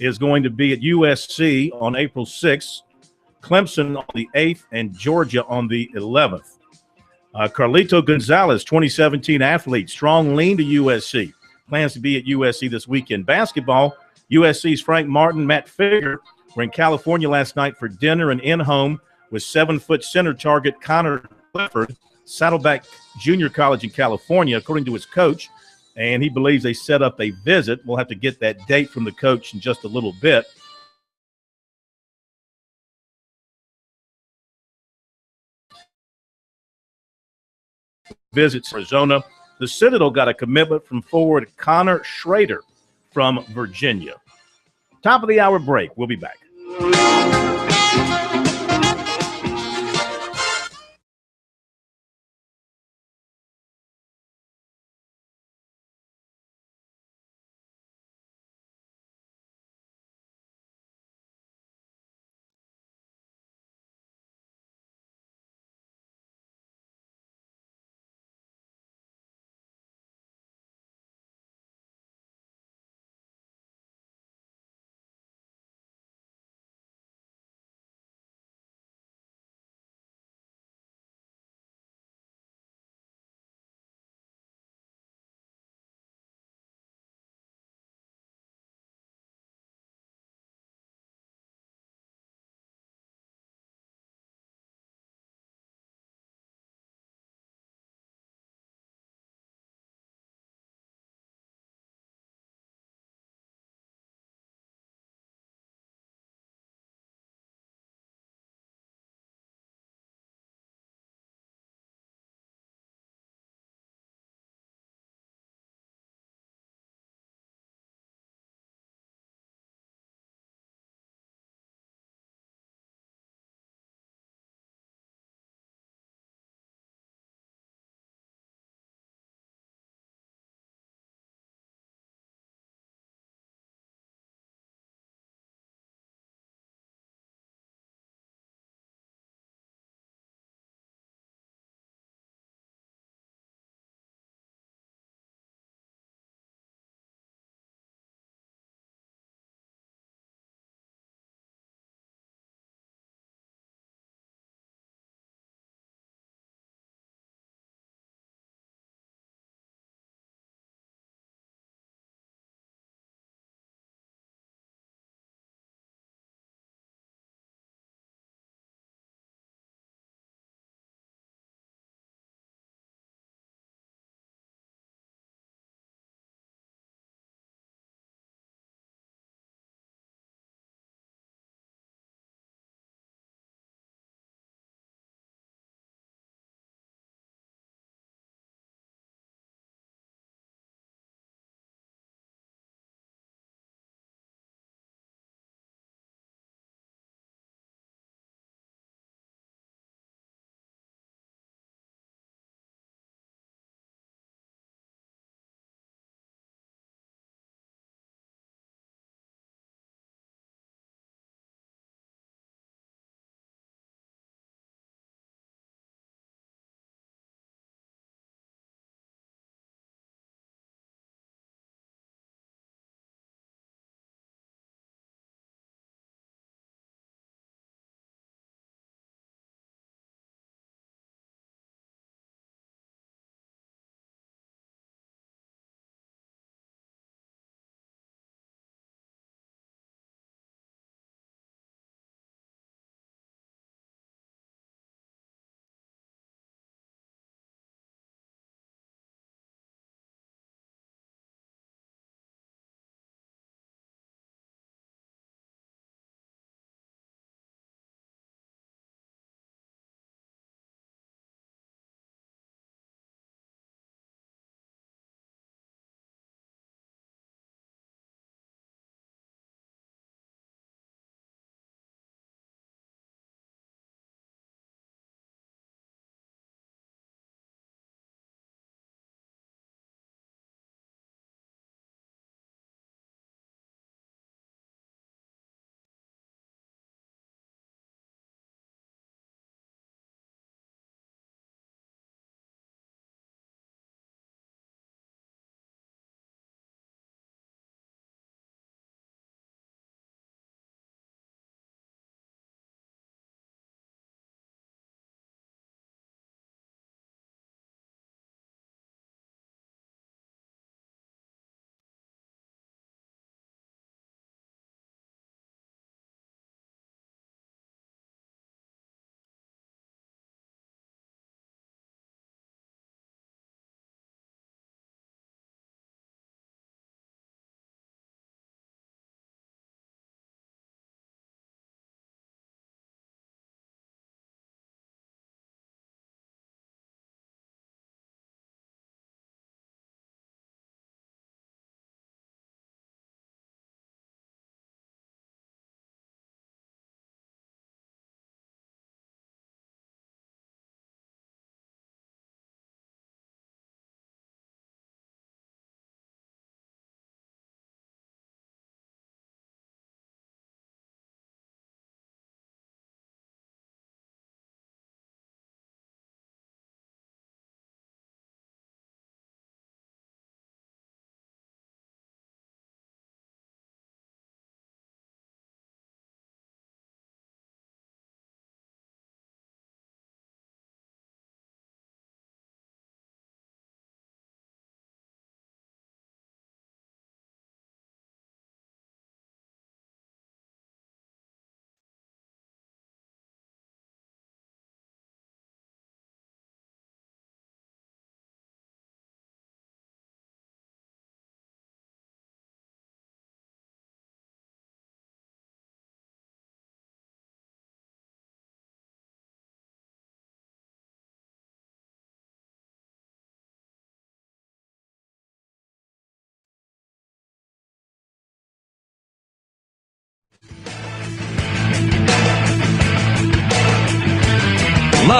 is going to be at USC on April 6th, Clemson on the 8th, and Georgia on the 11th. Carlito Gonzalez, 2017 athlete, strong lean to USC, plans to be at USC this weekend. Basketball, USC's Frank Martin, Matt Figger were in California last night for dinner and in-home with 7-foot center target Connor Clifford, Saddleback Junior College in California, according to his coach, and he believes they set up a visit. We'll have to get that date from the coach in just a little bit. Visits Arizona. The Citadel got a commitment from forward Connor Schrader from Virginia. Top of the hour break. We'll be back.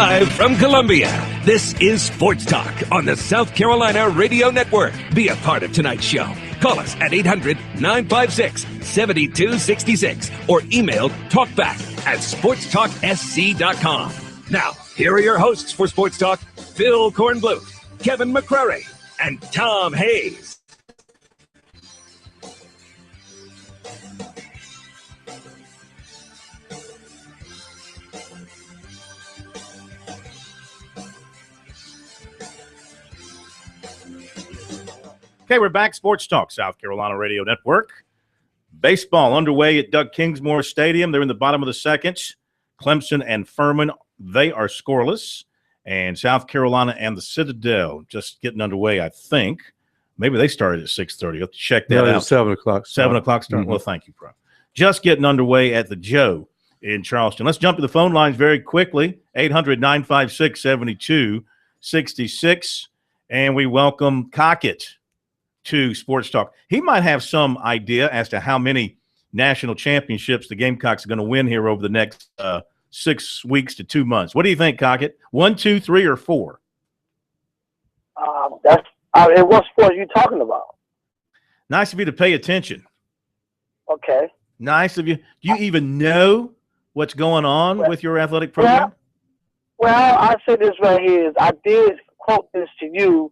Live from Columbia, this is Sports Talk on the South Carolina Radio Network. Be a part of tonight's show. Call us at 800-956-7266 or email talkback@sportstalksc.com. Now, here are your hosts for Sports Talk, Phil Kornbluth, Kevin McCrary, and Tom Hayes. Okay, we're back. Sports Talk, South Carolina Radio Network. Baseball underway at Doug Kingsmore Stadium. They're in the bottom of the second. Clemson and Furman, they are scoreless. And South Carolina and the Citadel just getting underway, I think. Maybe they started at 6:30. Let's check that out. 7 o'clock. 7 o'clock start. Well, thank you, bro. Just getting underway at the Joe in Charleston. Let's jump to the phone lines very quickly. 800-956-7266. And we welcome Cockett to Sports Talk. He might have some idea as to how many national championships the Gamecocks are going to win here over the next 6 weeks to 2 months. What do you think, Cockett? 1, 2, 3, or 4? And what sport are you talking about? Nice of you to pay attention. Okay. Nice of you. Do you even know what's going on with your athletic program? Well, I say this right here is I did quote this to you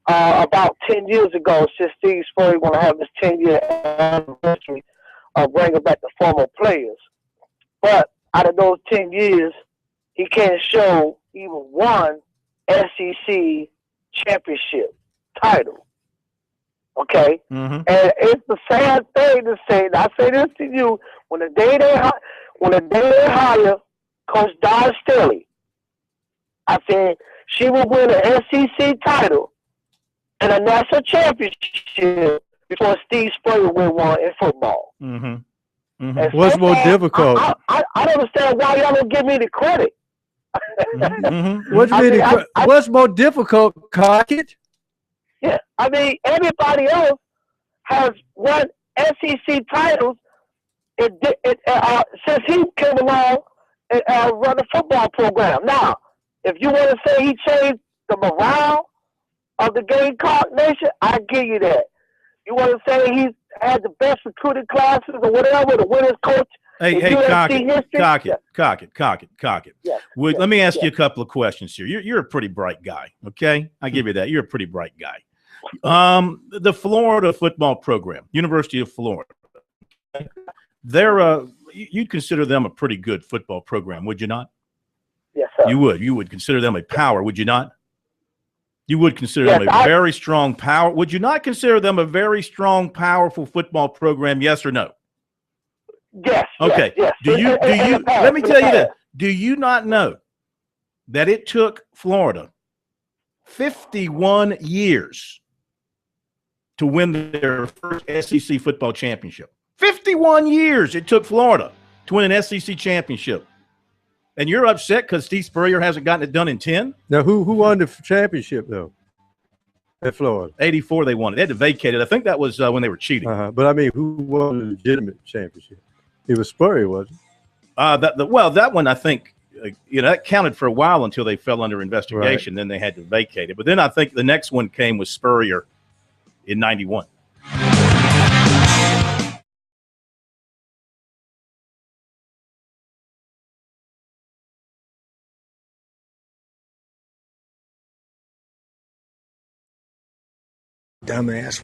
about 10 years ago, since Steve Spurrier going to have his 10-year anniversary of bringing back the former players. But out of those 10 years, he can't show even one SEC championship title. Okay? Mm-hmm. And it's the sad thing to say, and I say this to you, when the day they hire Coach Don Staley, I said she will win an SEC title and a national championship before Steve Spurrier win one in football. Mm-hmm. Mm-hmm. What's more difficult? I don't understand why y'all don't give me the credit. Mm-hmm. What's more difficult, Cockett? Yeah, I mean, everybody else has won SEC titles since he came along and run the football program. Now, if you want to say he changed the morale of the Gamecock Nation, I give you that. You want to say he's had the best recruiting classes or whatever, the winners coach. Hey, Cockett. Yes, Let me ask you a couple of questions here. You're a pretty bright guy, okay? I give you that. You're a pretty bright guy. The Florida football program, University of Florida, you'd consider them a pretty good football program, would you not? Yes, sir. You would. You would consider them a power, would you not? You would consider them a very strong power. Would you not consider them a very strong, powerful football program? Yes or no? Yes. Okay. Yes. Let me tell you this. Do you not know that it took Florida 51 years to win their first SEC football championship? 51 years it took Florida to win an SEC championship. And you're upset because Steve Spurrier hasn't gotten it done in 10? Now, who won the championship, though, at Florida? 84 they won it. They had to vacate it. I think that was when they were cheating. But, I mean, who won the legitimate championship? It was Spurrier, wasn't it? That one, I think, that counted for a while until they fell under investigation. Right. Then they had to vacate it. But then I think the next one came with Spurrier in 91. Dumbass.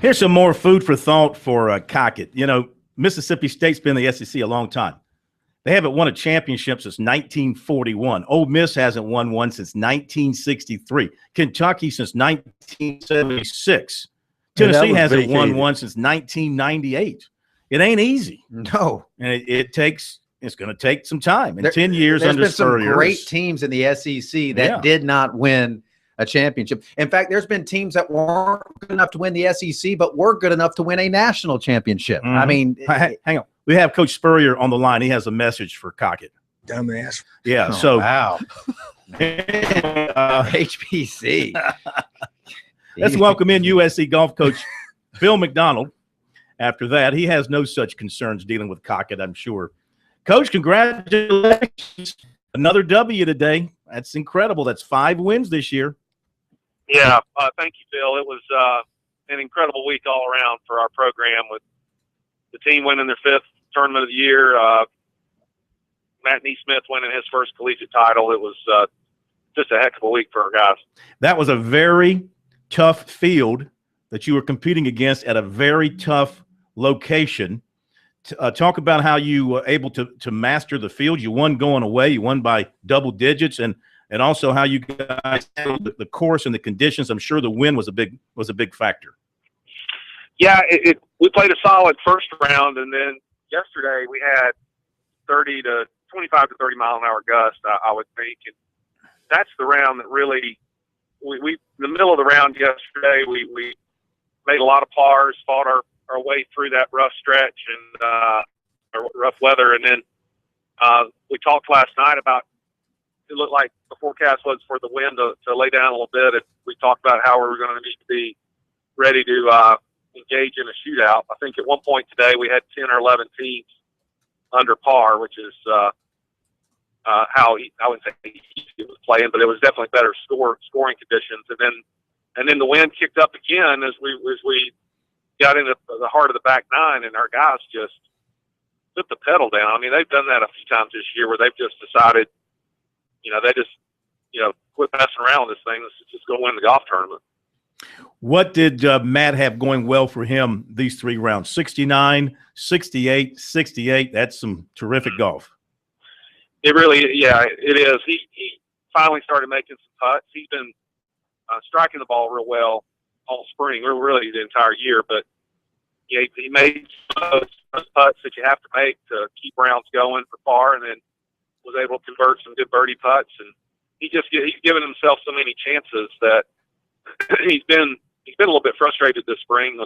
Here's some more food for thought for Cockett. You know, Mississippi State's been in the SEC a long time. They haven't won a championship since 1941. Ole Miss hasn't won one since 1963. Kentucky since 1976. Tennessee hasn't won one since 1998. It ain't easy. No. And it's going to take some time. In 10 years under Spurrier. There's been some great teams in the SEC that did not win a championship. In fact, there's been teams that weren't good enough to win the SEC, but were good enough to win a national championship. I mean, hang on. We have Coach Spurrier on the line. He has a message for Cockett. Dumbass. Yeah. Oh, so wow. HPC. Let's welcome in USC golf coach Bill McDonald. After that, he has no such concerns dealing with Cockett, I'm sure. Coach, congratulations. Another W today. That's incredible. That's 5 wins this year. Yeah, thank you, Bill. It was an incredible week all around for our program with the team winning their 5th tournament of the year. Matt Neesmith winning his first collegiate title. It was just a heck of a week for our guys. That was a very tough field that you were competing against at a very tough location. Talk about how you were able to master the field. You won going away. You won by double digits, and also how you guys handled the course and the conditions. I'm sure the wind was a big factor. Yeah, we played a solid first round, and then yesterday we had 25 to 30 mile an hour gust, I would think, and that's the round that really we in the middle of the round yesterday we made a lot of pars, fought our way through that rough stretch and rough weather, and then we talked last night about it looked like the forecast was for the wind to lay down a little bit, and we talked about how we were going to need to be ready to engage in a shootout. I think at one point today we had 10 or 11 teams under par, which is how I wouldn't say easy it was playing, but it was definitely better scoring conditions. And then the wind kicked up again as we got into the heart of the back nine, and our guys just put the pedal down. I mean, they've done that a few times this year where they've just decided, they just quit messing around with this thing. Let's just go win the golf tournament. What did Matt have going well for him these 3 rounds? 69, 68, 68. That's some terrific golf. It really, it is. He finally started making some putts. He's been striking the ball real well all spring, really the entire year. But he made those putts that you have to make to keep rounds going for par, and then was able to convert some good birdie putts. And he's given himself so many chances that he's been a little bit frustrated this spring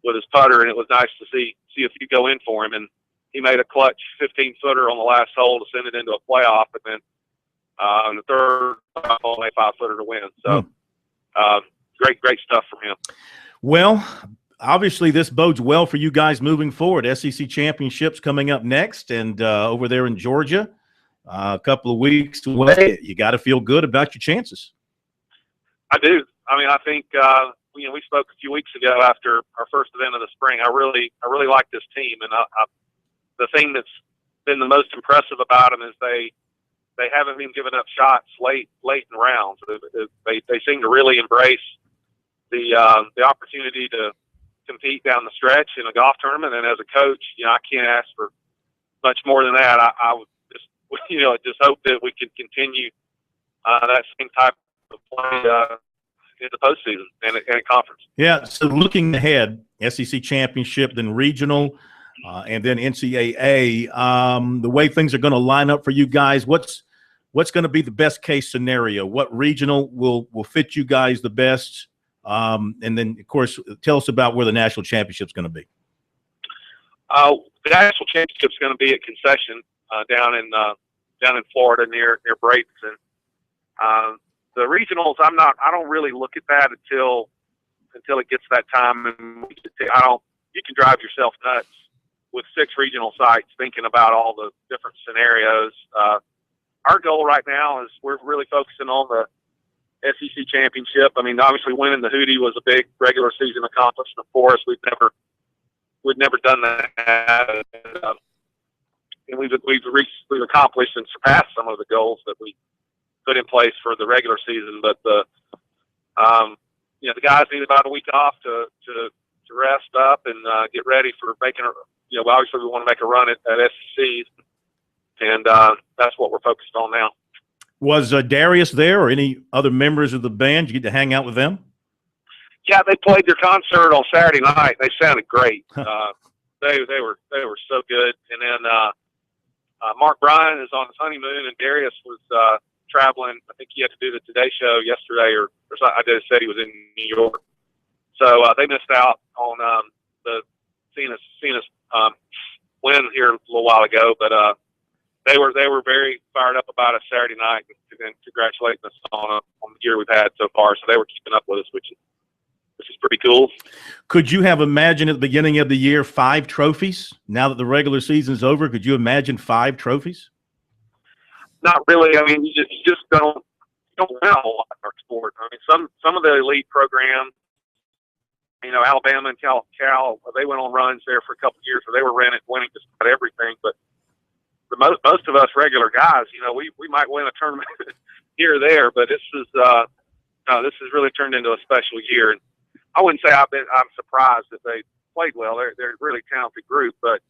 with his putter, and it was nice to see if you go in for him. And he made a clutch 15-footer on the last hole to send it into a playoff, and then on the third hole, a 5-footer to win. So great stuff from him. Well, obviously this bodes well for you guys moving forward. SEC championships coming up next, and over there in Georgia, a couple of weeks away. You got to feel good about your chances. I do. I mean, I think we spoke a few weeks ago after our first event of the spring. I really like this team, and the thing that's been the most impressive about them is they haven't been giving up shots late in rounds. They seem to really embrace the opportunity to compete down the stretch in a golf tournament. And as a coach, I can't ask for much more than that. I would just hope that we can continue that same type of play in the postseason and a conference. Yeah. So looking ahead, SEC championship, then regional, and then NCAA. The way things are going to line up for you guys, what's going to be the best case scenario? What regional will fit you guys the best? And then, of course, tell us about where the national championship is going to be. The national championship is going to be at Concession down in Florida near Bradenton. The regionals, I don't really look at that until it gets that time, and you can drive yourself nuts with 6 regional sites thinking about all the different scenarios. Our goal right now is we're really focusing on the SEC championship. I mean, obviously winning the Hootie was a big regular season accomplishment for us. We've never done that, and we've accomplished and surpassed some of the goals that we put in place for the regular season. But the guys need about a week off to to rest up and get ready for making obviously we want to make a run at SECs, and that's what we're focused on now. Was Darius there or any other members of the band? Did you get to hang out with them? Yeah, they played their concert on Saturday night. They sounded great. They were so good. And then Mark Bryan is on his honeymoon, and Darius was traveling. I think he had to do the Today Show yesterday, or I just said he was in New York. So they missed out on the seeing us win here a little while ago. But they were very fired up about us Saturday night and congratulating us on the year we've had so far. So they were keeping up with us, which is pretty cool. Could you have imagined at the beginning of the year 5 trophies? Now that the regular season's over, could you imagine 5 trophies? Not really. I mean, you just don't win a whole lot in our sport. I mean, some of the elite programs, Alabama and Cal, they went on runs there for a couple of years where they were winning just about everything. But most of us regular guys, we might win a tournament here or there, but this has really turned into a special year. And I wouldn't say I'm surprised that they played well. They're a really talented group, but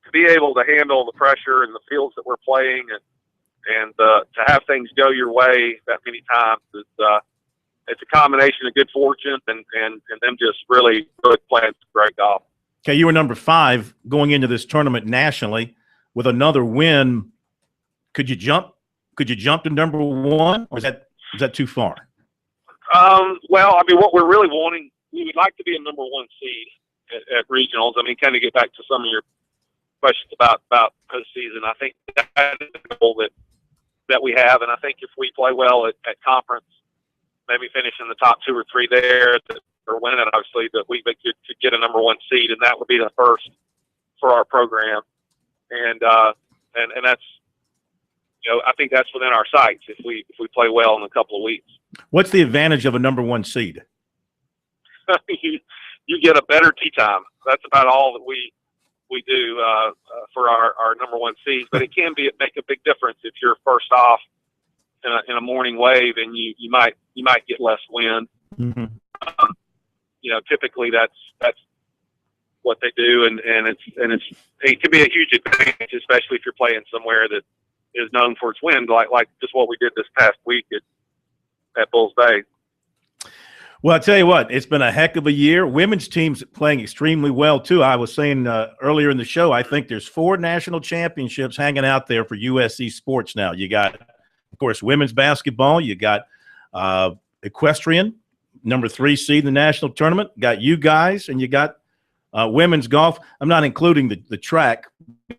to be able to handle the pressure and the fields that we're playing and to have things go your way that many times is it's a combination of good fortune and them just really playing some great golf. Okay, you were number 5 going into this tournament nationally with another win. Could you jump to number 1, or is that too far? Well, I mean, what we're really wanting, we would like to be a number 1 seed at regionals. I mean, kind of get back to some of your questions about postseason. I think that is the goal that we have, and I think if we play well at conference, maybe finish in the top 2 or 3 there, or win it, obviously, that we could get a number 1 seed, and that would be the first for our program. And that's, I think that's within our sights if we play well in a couple of weeks. What's the advantage of a number 1 seed? you get a better tee time. That's about all that we do for our number 1 seeds. But it can make a big difference if you're first off in a morning wave, and you might get less wind. Mm-hmm. Typically that's what they do, and it can be a huge advantage, especially if you're playing somewhere that is known for its wind, like just what we did this past week at Bulls Bay. Well, I tell you what, it's been a heck of a year. Women's team's playing extremely well, too. I was saying earlier in the show, I think there's 4 national championships hanging out there for USC sports now. You got, of course, women's basketball. You got equestrian, number 3 seed in the national tournament. Got you guys, and you got women's golf. I'm not including the track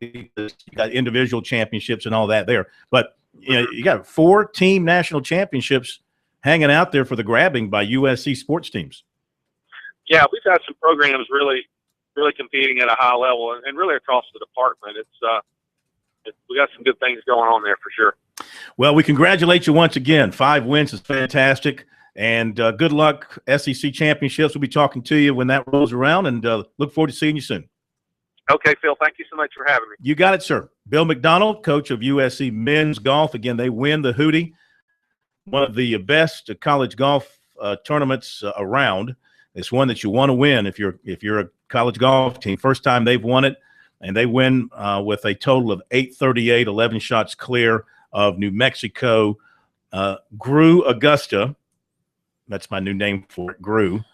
because you got individual championships and all that there. But you got 4 team national championships hanging out there for the grabbing by USC sports teams. Yeah, we've had some programs really competing at a high level, and really across the department. We got some good things going on there for sure. Well, we congratulate you once again. 5 wins is fantastic, and good luck SEC championships. We'll be talking to you when that rolls around, and look forward to seeing you soon. Okay, Phil, thank you so much for having me. You got it, sir. Bill McDonald, coach of USC men's golf. Again, they win the Hootie, one of the best college golf tournaments around. It's one that you want to win if you're a college golf team. First time they've won it, and they win with a total of 838, 11 shots clear of New Mexico. GRU Augusta. That's my new name for it, GRU.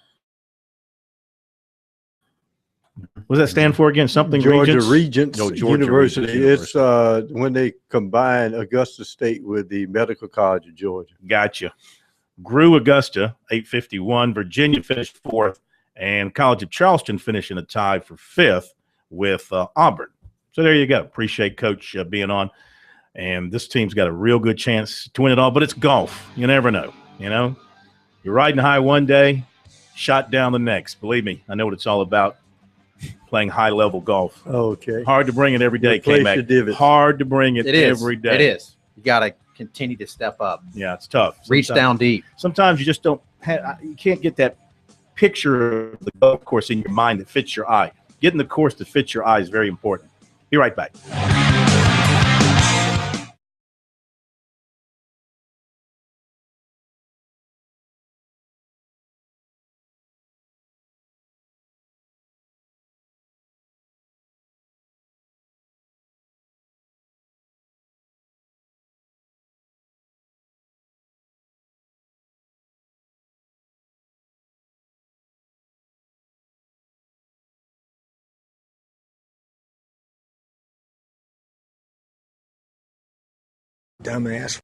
What does that stand for again? Something Georgia Regents? Regents University. It's when they combine Augusta State with the Medical College of Georgia. Gotcha. GRU Augusta, 851. Virginia finished 4th, and College of Charleston finished in a tie for 5th with Auburn. So there you go. Appreciate Coach being on. And this team's got a real good chance to win it all, but it's golf. You never know. You're riding high one day, shot down the next. Believe me, I know what it's all about. Playing high-level golf. Okay. Hard to bring it every day, K-Mac. Hard to bring it every day. It is. You got to continue to step up. Yeah, it's tough. Reach down deep. Sometimes you just don't have – you can't get that picture of the golf course in your mind that fits your eye. Getting the course that fits your eye is very important. Be right back. dumbass.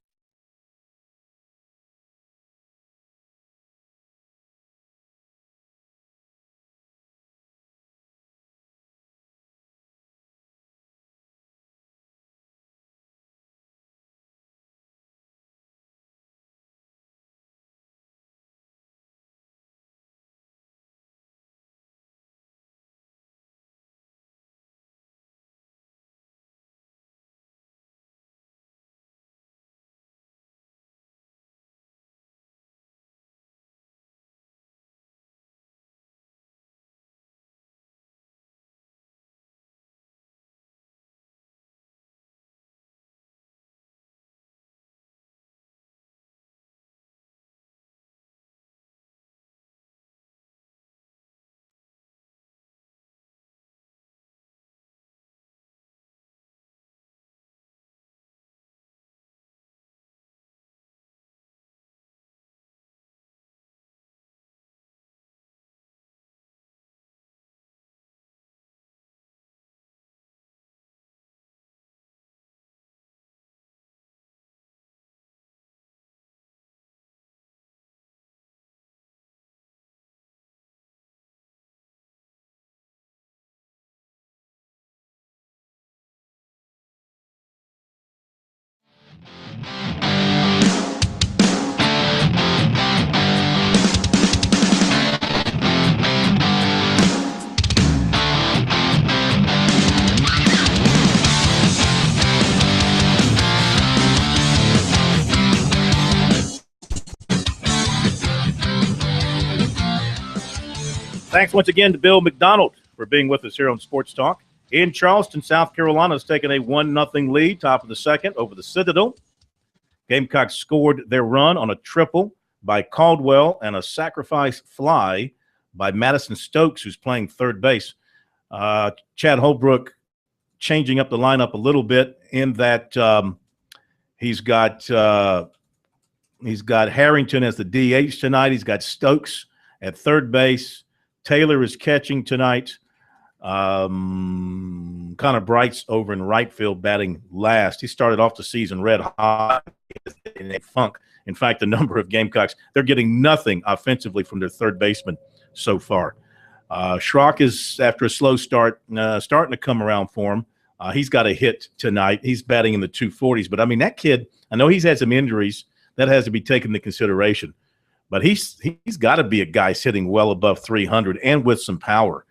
Thanks once again to Bill McDonald for being with us here on Sports Talk. In Charleston, South Carolina has taken a 1-0 lead, top of the second, over the Citadel. Gamecocks scored their run on a triple by Caldwell and a sacrifice fly by Madison Stokes, who's playing third base. Chad Holbrook changing up the lineup a little bit in that he's got Harrington as the DH tonight. He's got Stokes at third base. Taylor is catching tonight. Connor Bright's over in right field batting last. He started off the season red hot in a funk. In fact, the number of Gamecocks, they're getting nothing offensively from their third baseman so far. Schrock is, after a slow start, starting to come around for him. He's got a hit tonight. He's batting in the 240s. But, I mean, that kid, I know he's had some injuries. That has to be taken into consideration. But he's got to be a guy sitting well above 300 and with some power.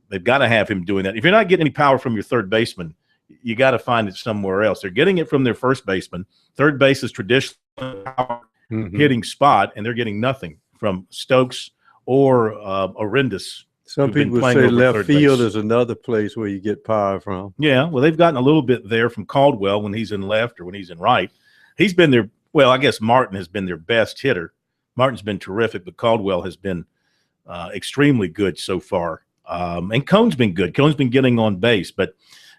They've got to have him doing that. If you're not getting any power from your third baseman, you got to find it somewhere else. They're getting it from their first baseman. Third base is traditionally a power hitting spot, and they're getting nothing from Stokes or Arendis. Some people say left field is another place where you get power from. Yeah, well, they've gotten a little bit there from Caldwell when he's in left or when he's in right. He's been their – well, I guess Martin has been their best hitter. Martin's been terrific, but Caldwell has been extremely good so far. And Cone's been good. Cone's been getting on base. But,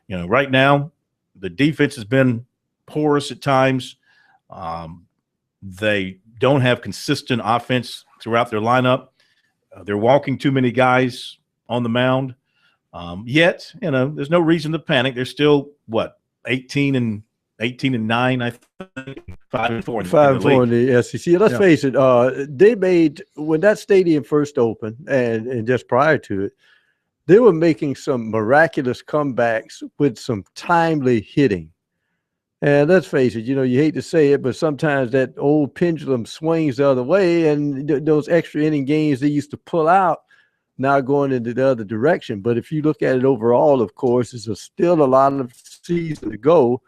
you know, right now the defense has been porous at times. They don't have consistent offense throughout their lineup. They're walking too many guys on the mound. Yet, you know, there's no reason to panic. They're still, 18 and 9, I think, 5-4. 5-4 in the SEC. Let's face it. They made, when that stadium first opened, and just prior to it, they were making some miraculous comebacks with some timely hitting. And let's face it, you know, you hate to say it, but sometimes that old pendulum swings the other way, and those extra inning games they used to pull out now going into the other direction. But if you look at it overall, of course, there's still a lot of season to go.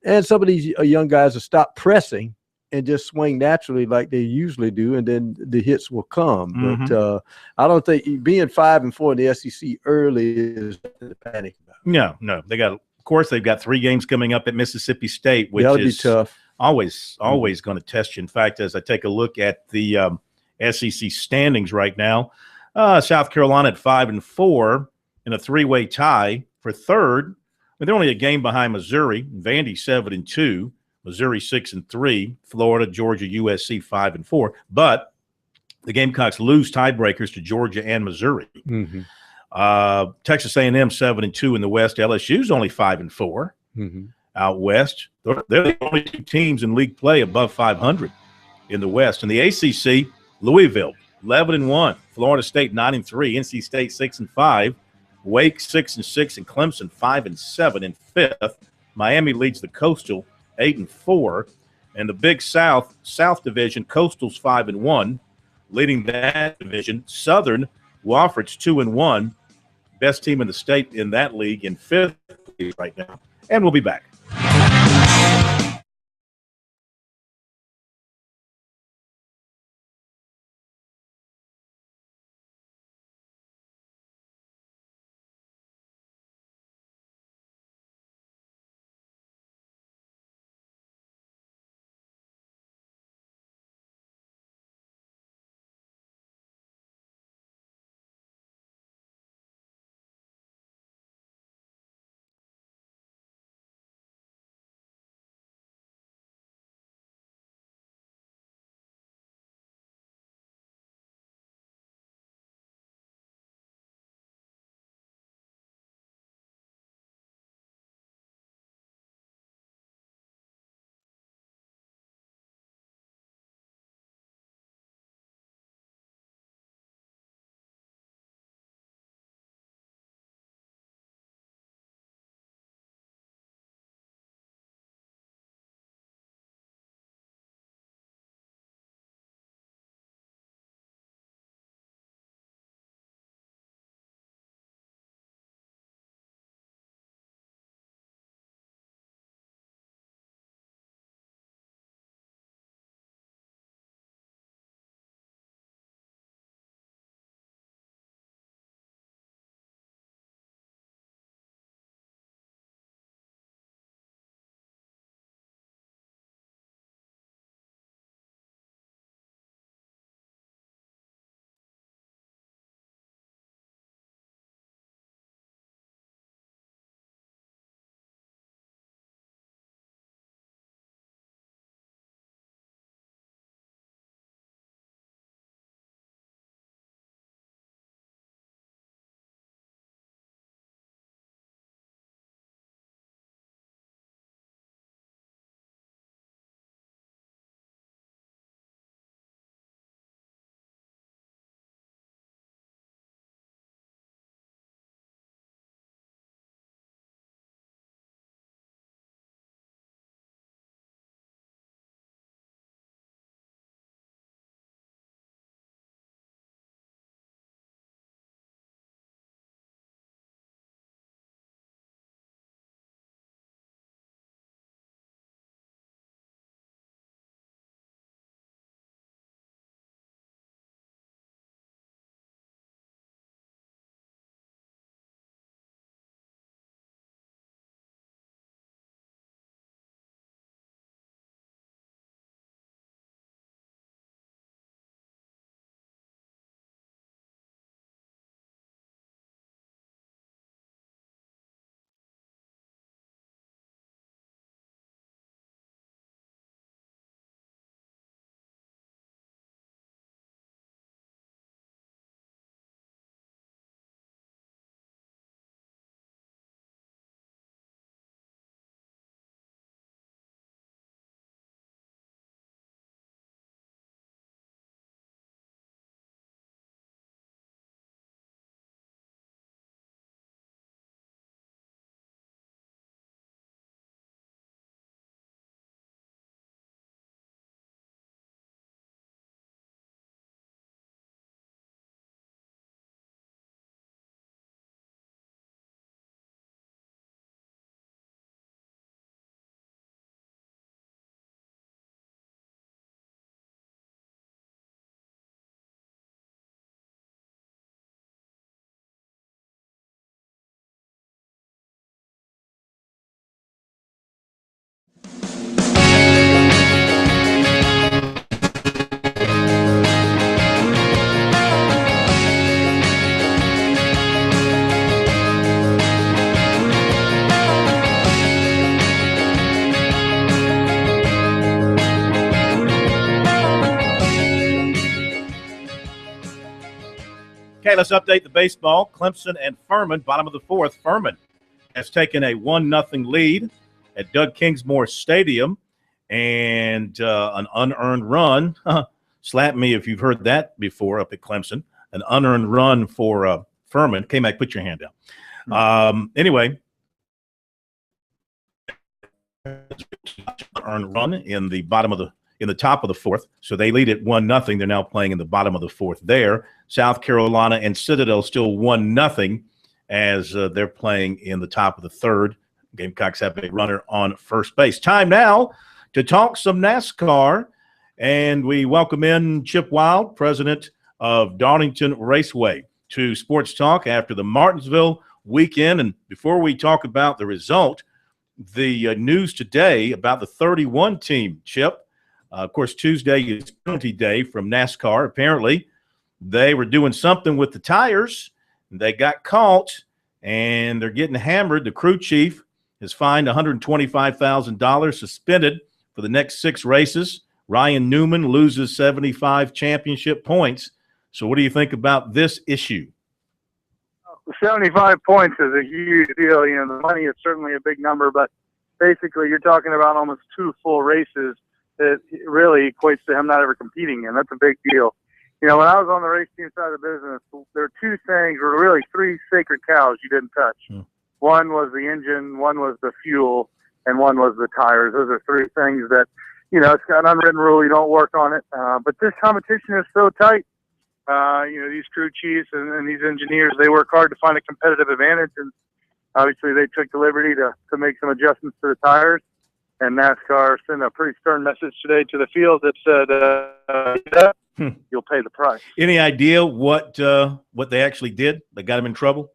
And some of these young guys will stop pressing and just swing naturally like they usually do, and then the hits will come. Mm-hmm. But I don't think being 5-4 in the SEC early is nothing to panic about. No. Of course, they've got 3 games coming up at Mississippi State, which That'll is be tough. Always going to test you. In fact, as I take a look at the SEC standings right now, South Carolina at 5-4 in a 3-way tie for third. They're only a game behind Missouri. Vandy 7-2, Missouri 6-3, Florida, Georgia, USC 5-4. But the Gamecocks lose tiebreakers to Georgia and Missouri. Mm-hmm. Texas A&M 7-2 in the West. LSU's only 5-4. Mm-hmm. out west. They're the only two teams in league play above 500 in the West. In the ACC, Louisville 11-1, Florida State 9-3, NC State 6-5, Wake 6-6, and Clemson 5-7 in fifth. Miami leads the Coastal 8-4, and the Big South Division, Coastal's 5-1, leading that division. Southern, Wofford's 2-1, best team in the state in that league in fifth right now. And we'll be back. Okay, let's update the baseball. Clemson and Furman, bottom of the fourth. Furman has taken a 1-0 lead at Doug Kingsmore Stadium, and an unearned run. Slap me if you've heard that before up at Clemson. An unearned run for Furman. K-Mac, put your hand down. Anyway, earned run in the top of the fourth. So they lead at 1-0. They're now playing in the bottom of the fourth there. South Carolina and Citadel still 1-0 as they're playing in the top of the third. Gamecocks have a runner on first base. Time now to talk some NASCAR. And we welcome in Chip Wild, president of Darlington Raceway, to Sports Talk after the Martinsville weekend. And before we talk about the result, the news today about the 31 team, Chip. Of course, Tuesday is penalty day from NASCAR. Apparently, they were doing something with the tires. They got caught, and they're getting hammered. The crew chief is fined $125,000, suspended for the next 6 races. Ryan Newman loses 75 championship points. So what do you think about this issue? 75 points is a huge deal. You know, the money is certainly a big number, but basically you're talking about almost 2 full races that really equates to him not ever competing in. That's a big deal. You know, when I was on the race team side of the business, there were 2 things, or really 3 sacred cows you didn't touch. One was the engine, one was the fuel, and one was the tires. Those are 3 things that, you know, it's got an unwritten rule. You don't work on it. But this competition is so tight. You know, these crew chiefs and these engineers, they work hard to find a competitive advantage. And obviously they took the liberty to make some adjustments to the tires. And NASCAR sent a pretty stern message today to the field that said, you'll pay the price. Any idea what they actually did that got them in trouble?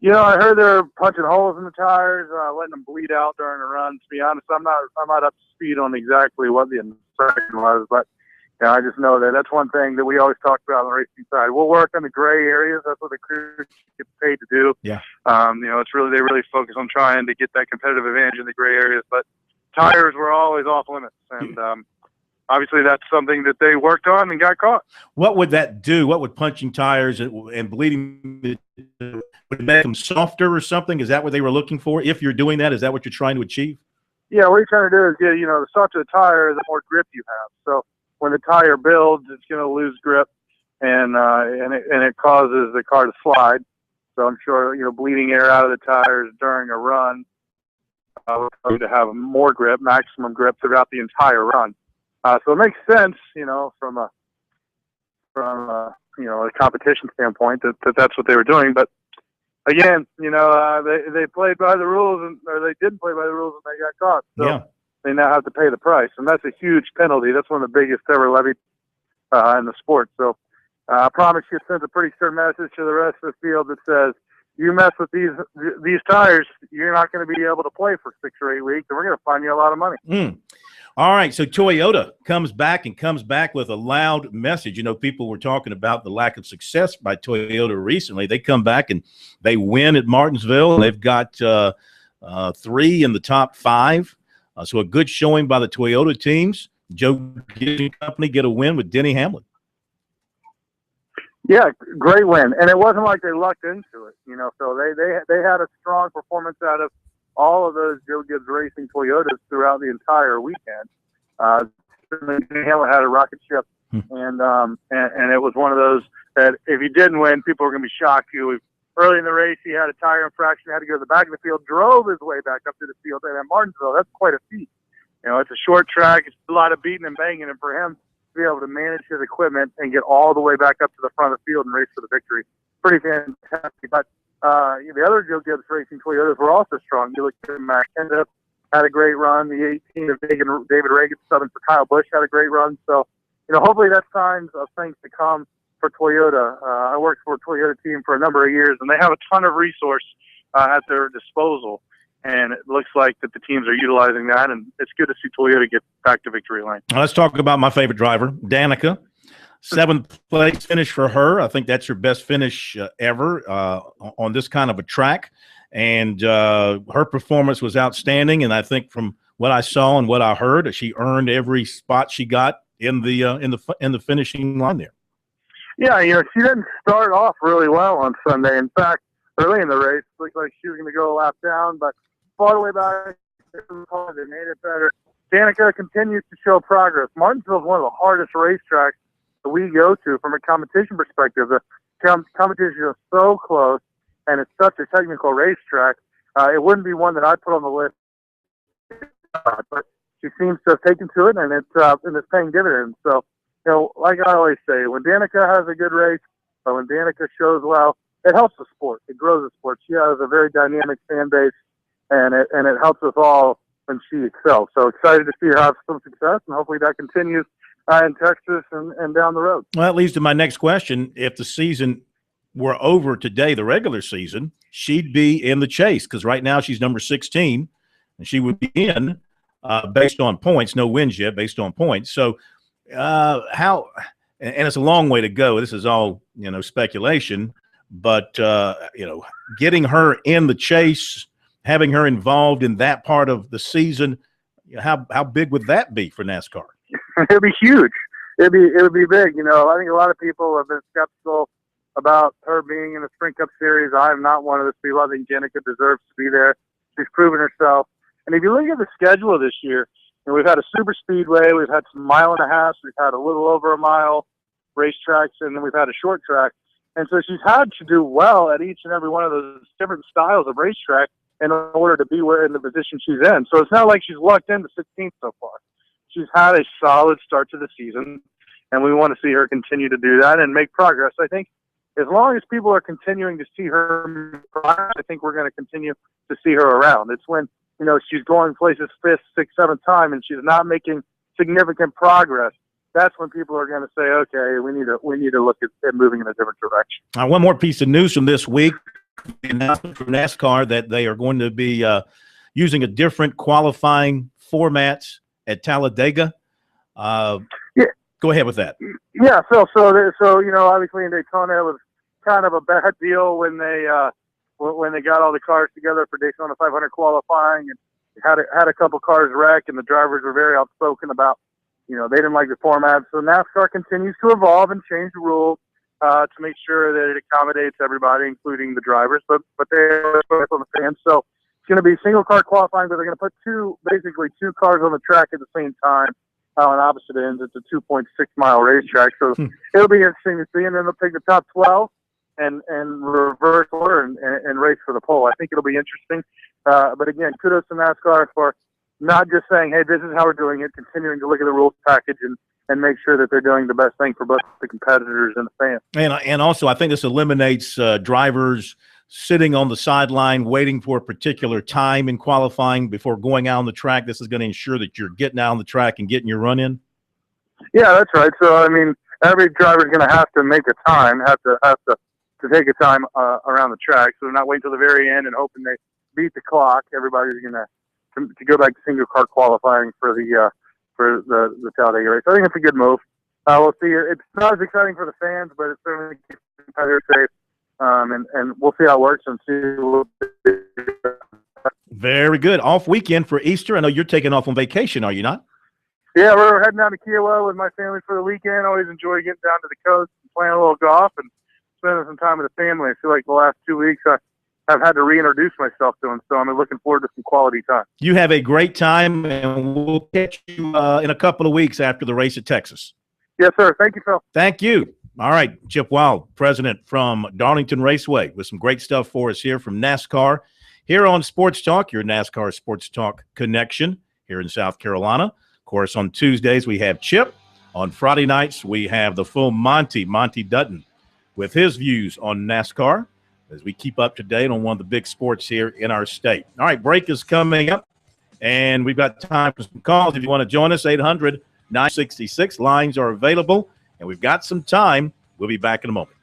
You know, I heard they're punching holes in the tires, letting them bleed out during the run. To be honest, I'm not up to speed on exactly what the infraction was, but you know, I just know that that's one thing that we always talk about on the racing side. We'll work on the gray areas. That's what the crew gets paid to do. Yeah. You know, they really focus on trying to get that competitive advantage in the gray areas, but tires were always off limits, and obviously that's something that they worked on and got caught. What would that do? What would punching tires and bleeding, would it make them softer or something? Is that what they were looking for? If you're doing that, is that what you're trying to achieve? Yeah, what you're trying to do is get, you know, the softer the tire, the more grip you have. So when the tire builds, it's going to lose grip, and it causes the car to slide. So I'm sure, you know, bleeding air out of the tires during a run to have more grip, maximum grip throughout the entire run. So it makes sense, you know, from a you know, a competition standpoint that that's what they were doing. But again, you know, they played by the rules, or they didn't play by the rules, and they got caught. So yeah. They now have to pay the price, and that's a huge penalty. That's one of the biggest ever levied in the sport. So I promise you, it sends a pretty stern message to the rest of the field that says, you mess with these tires, you're not going to be able to play for 6 or 8 weeks, and we're going to fine you a lot of money. All right, so Toyota comes back with a loud message. You know, people were talking about the lack of success by Toyota recently. They come back and they win at Martinsville. They've got 3 in the top 5. So a good showing by the Toyota teams. Joe Gibbs Company get a win with Denny Hamlin. Yeah, great win. And it wasn't like they lucked into it, you know. So they had a strong performance out of all of those Joe Gibbs Racing Toyotas throughout the entire weekend. Hamlin had a rocket ship, and it was one of those that if he didn't win, people were going to be shocked. Early in the race, he had a tire infraction, had to go to the back of the field, drove his way back up to the field. And at Martinsville, that's quite a feat. You know, it's a short track. It's a lot of beating and banging, and for him to be able to manage his equipment and get all the way back up to the front of the field and race for the victory, pretty fantastic. But the other Joe Gibbs Racing Toyotas were also strong. You look at Mac Kenda, had a great run. The 18 of David Reagan, subbing for Kyle Busch, had a great run. So, you know, hopefully that's signs of things to come for Toyota. I worked for a Toyota team for a number of years, and they have a ton of resource at their disposal. And it looks like that the teams are utilizing that, and it's good to see Toyota get back to victory lane. Let's talk about my favorite driver, Danica. 7th place finish for her. I think that's her best finish ever on this kind of a track. And her performance was outstanding. And I think from what I saw and what I heard, she earned every spot she got in the finishing line there. Yeah, you know, she didn't start off really well on Sunday. In fact, early in the race, it looked like she was going to go a lap down, but fought her way back They made it better. Danica continues to show progress. Martinsville is one of the hardest racetracks that we go to from a competition perspective. The competition is so close, and it's such a technical racetrack. It wouldn't be one that I put on the list, but she seems to have taken to it, and it's paying dividends. So, like I always say, when Danica has a good race, or when Danica shows well, it helps the sport. It grows the sport. She has a very dynamic fan base, and it helps us all when she excels. So excited to see her have some success, and hopefully that continues in Texas and down the road. Well, that leads to my next question. If the season were over today, the regular season, she'd be in the chase because right now she's number 16, and she would be in based on points. No wins yet, based on points. So how – and it's a long way to go. This is all, speculation. But, getting her in the chase, having her involved in that part of the season, how big would that be for NASCAR? It'd be huge. It would be big. I think a lot of people have been skeptical about her being in the Sprint Cup Series. I'm not one of those people. I think Danica deserves to be there. She's proven herself. And if you look at the schedule this year, we've had a super speedway, we've had some mile and a half, we've had a little over a mile racetracks, and then we've had a short track. And so she's had to do well at each and every one of those different styles of racetrack in order to be in the position she's in. So it's not like she's lucked into 16th so far. She's had a solid start to the season, and we want to see her continue to do that and make progress. I think as long as people are continuing to see her make progress, I think we're going to continue to see her around. It's when, she's going places 5th, 6th, 7th time, and she's not making significant progress. That's when people are going to say, okay, we need to look at moving in a different direction. One more piece of news from this week, the announcement from NASCAR that they are going to be using a different qualifying format at Talladega. Go ahead with that. Yeah, so obviously in Daytona it was kind of a bad deal when they got all the cars together for Daytona 500 qualifying, and had a couple cars wreck, and the drivers were very outspoken about, they didn't like the format. So NASCAR continues to evolve and change the rules to make sure that it accommodates everybody, including the drivers, but they focus on the fans. So it's going to be single car qualifying, but they're going to put basically two cars on the track at the same time on opposite ends. It's a 2.6 mile racetrack, so it'll be interesting to see. And then they'll take the top 12 and reverse order and race for the pole. I think it'll be interesting. But again, kudos to NASCAR for not just saying, hey, this is how we're doing it, continuing to look at the rules package and make sure that they're doing the best thing for both the competitors and the fans. And also, I think this eliminates drivers sitting on the sideline waiting for a particular time in qualifying before going out on the track. This is going to ensure that you're getting out on the track and getting your run in. Yeah, that's right. So, I mean, every driver is going to have to make a time, have to take a time around the track. So they're not waiting till the very end and hoping they beat the clock. Everybody's going to go back to single car qualifying for the Talladega race. I think it's a good move. We'll see. It's not as exciting for the fans, but it certainly keeps the competitors safe. And we'll see how it works and see. Very good. Off weekend for Easter. I know you're taking off on vacation, are you not? Yeah, we're heading down to Kiowa with my family for the weekend. Always enjoy getting down to the coast and playing a little golf and spending some time with the family. I feel like the last 2 weeks I've had to reintroduce myself to them, so I'm looking forward to some quality time. You have a great time, and we'll catch you in a couple of weeks after the race at Texas. Yes, sir. Thank you, Phil. Thank you. All right, Chip Wild, president from Darlington Raceway, with some great stuff for us here from NASCAR. Here on Sports Talk, your NASCAR Sports Talk connection here in South Carolina. Of course, on Tuesdays we have Chip. On Friday nights we have the full Monty Dutton, with his views on NASCAR as we keep up to date on one of the big sports here in our state. All right, break is coming up, and we've got time for some calls. If you want to join us, 800-966. Lines are available, and we've got some time. We'll be back in a moment.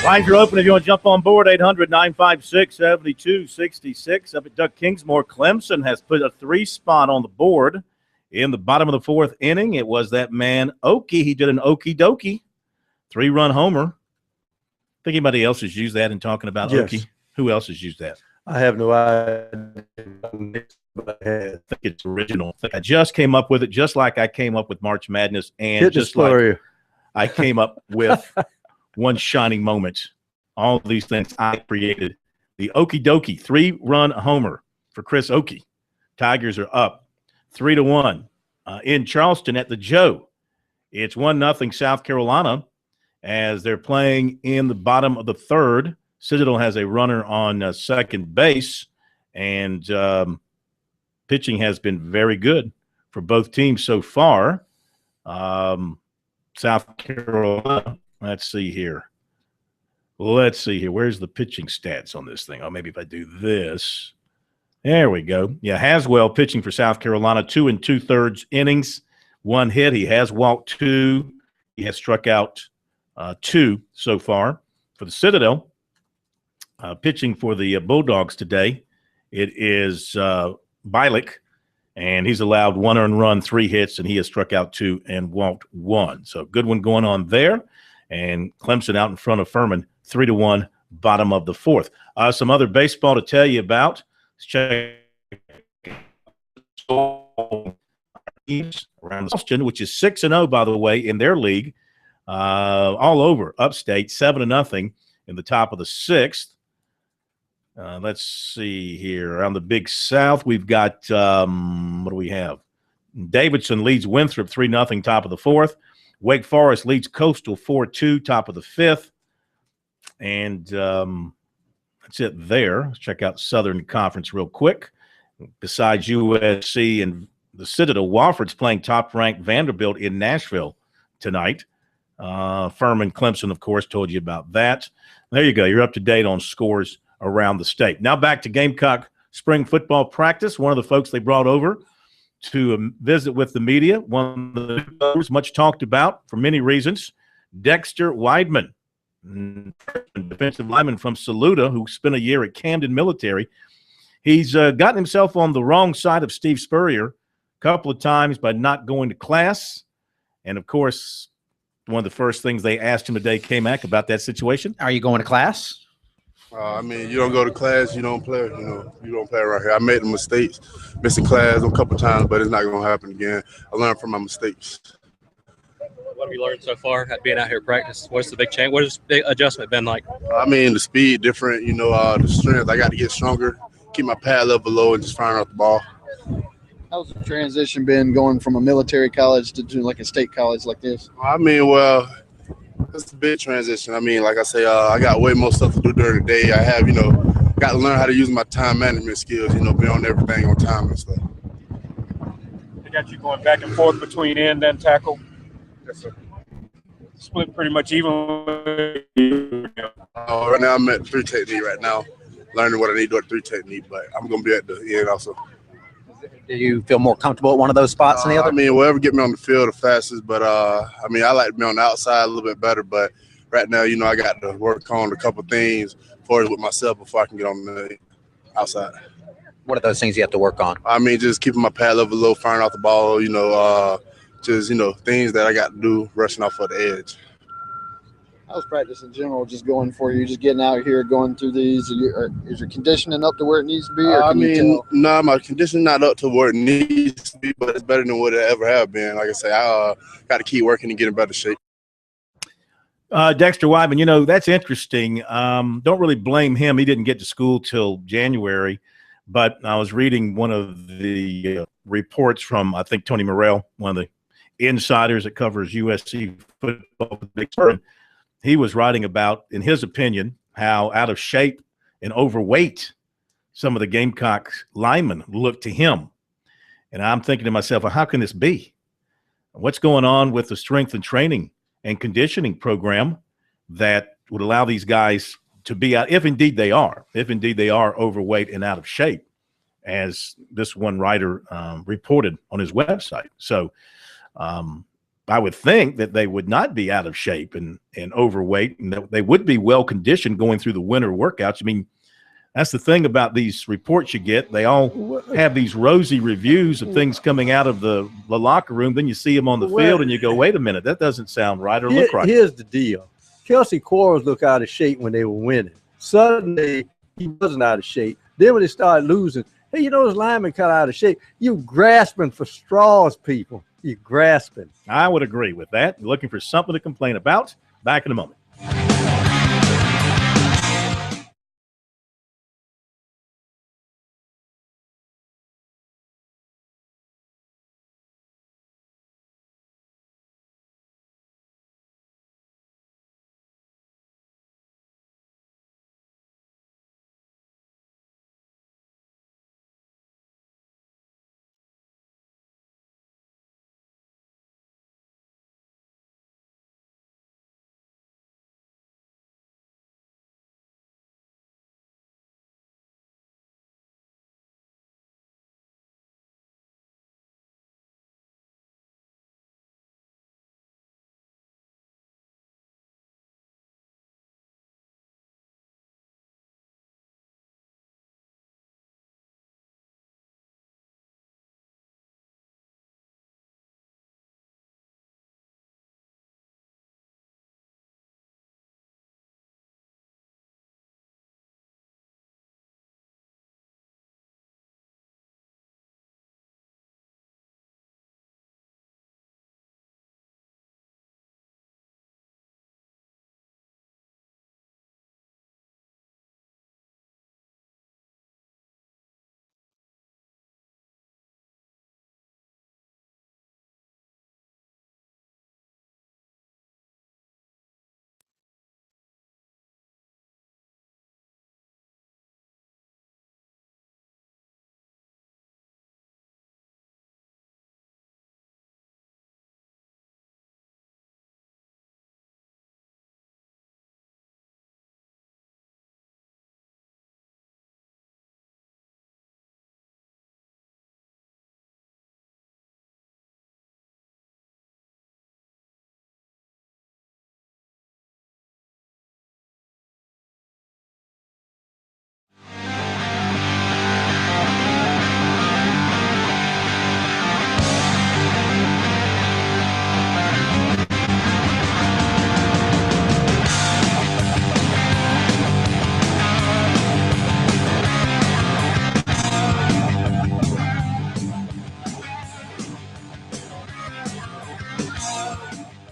Lines are open if you want to jump on board. 800-956-7266. Up at Duck Kingsmore, Clemson has put a 3-spot on the board in the bottom of the 4th inning. It was that man, Okie. He did an okie dokie 3-run homer. Think anybody else has used that in talking about Okie? Who else has used that? I have no idea. I think it's original. I think I just came up with it, just like I came up with March Madness, and just like I came up with One Shining Moment. All of these things I created. The Okie Dokie 3-run homer for Chris Okie. Tigers are up 3-1 in Charleston at the Joe. It's 1-0 South Carolina as they're playing in the bottom of the 3rd. Citadel has a runner on second base, and pitching has been very good for both teams so far. South Carolina, let's see here. Where's the pitching stats on this thing? Oh, maybe if I do this. There we go. Yeah, Haswell pitching for South Carolina, 2 2/3 innings, 1 hit. He has walked 2. He has struck out 2 so far. For the Citadel, pitching for the Bulldogs today, it is Bialik, and he's allowed 1 earned run, 3 hits, and he has struck out 2 and walked 1. So good one going on there. And Clemson out in front of Furman, 3-1, bottom of the 4th. Some other baseball to tell you about. Let's check around Boston, which is 6-0, by the way, in their league. All over upstate, 7-0 in the top of the 6th. Let's see here. Around the Big South, we've got, what do we have? Davidson leads Winthrop 3-0, top of the 4th. Wake Forest leads Coastal 4-2, top of the 5th. And that's it there. Let's check out Southern Conference real quick. Besides USC and the Citadel, Wofford's playing top-ranked Vanderbilt in Nashville tonight. Furman, Clemson, of course, told you about that. There you go. You're up to date on scores around the state. Now back to Gamecock spring football practice. One of the folks they brought over to visit with the media, one of the players much talked about for many reasons, Dexter Weidman, defensive lineman from Saluda, who spent a year at Camden Military. He's gotten himself on the wrong side of Steve Spurrier a couple of times by not going to class. And, of course, one of the first things they asked him today, K-Mac, about that situation. Are you going to class? I mean, you don't go to class, you don't play. You don't play around here. I made the mistakes, missing class a couple times, but it's not going to happen again. I learned from my mistakes. What have you learned so far at being out here practice? What's the big change? What has the adjustment been like? I mean, the speed different. The strength. I got to get stronger, keep my pad level low, and just firing out the ball. How's the transition been going from a military college to like a state college like this? I mean, well, it's a big transition. I mean, like I say, I got way more stuff to do during the day. I have, got to learn how to use my time management skills, be on everything on time and stuff. They got you going back and forth between end and tackle? Yes, sir. Split pretty much even. Right now I'm at 3 technique right now, learning what I need to do at 3 technique, but I'm going to be at the end also. Do you feel more comfortable at one of those spots than the other? I mean, whatever get me on the field the fastest, but I like to be on the outside a little bit better, but right now, I got to work on a couple things for with myself before I can get on the outside. What are those things you have to work on? I mean, just keeping my pad level low, firing off the ball, things that I got to do, rushing off of the edge. How's practice in general just going for you? Just getting out here, going through these? Is your conditioning up to where it needs to be? Or my conditioning not up to where it needs to be, but it's better than what it ever have been. Like I say, I got to keep working and get in better shape. Dexter Weidman, that's interesting. Don't really blame him. He didn't get to school till January, but I was reading one of the reports from, I think, Tony Morrell, one of the insiders that covers USC football. He was writing about, in his opinion, how out of shape and overweight some of the Gamecock linemen looked to him. And I'm thinking to myself, well, how can this be? What's going on with the strength and training and conditioning program that would allow these guys to be out, if indeed they are overweight and out of shape, as this one writer reported on his website. So I would think that they would not be out of shape and overweight, and that they would be well conditioned going through the winter workouts. I mean, that's the thing about these reports you get. They all have these rosy reviews of things coming out of the locker room. Then you see them on the field and you go, wait a minute, that doesn't sound right or look right. Here's the deal. Kelsey Quarles looked out of shape when they were winning. Suddenly, he wasn't out of shape. Then when they started losing, hey, you know, those linemen cut out of shape. You grasping for straws, people. You grasping. I would agree with that. You're looking for something to complain about. Back in a moment.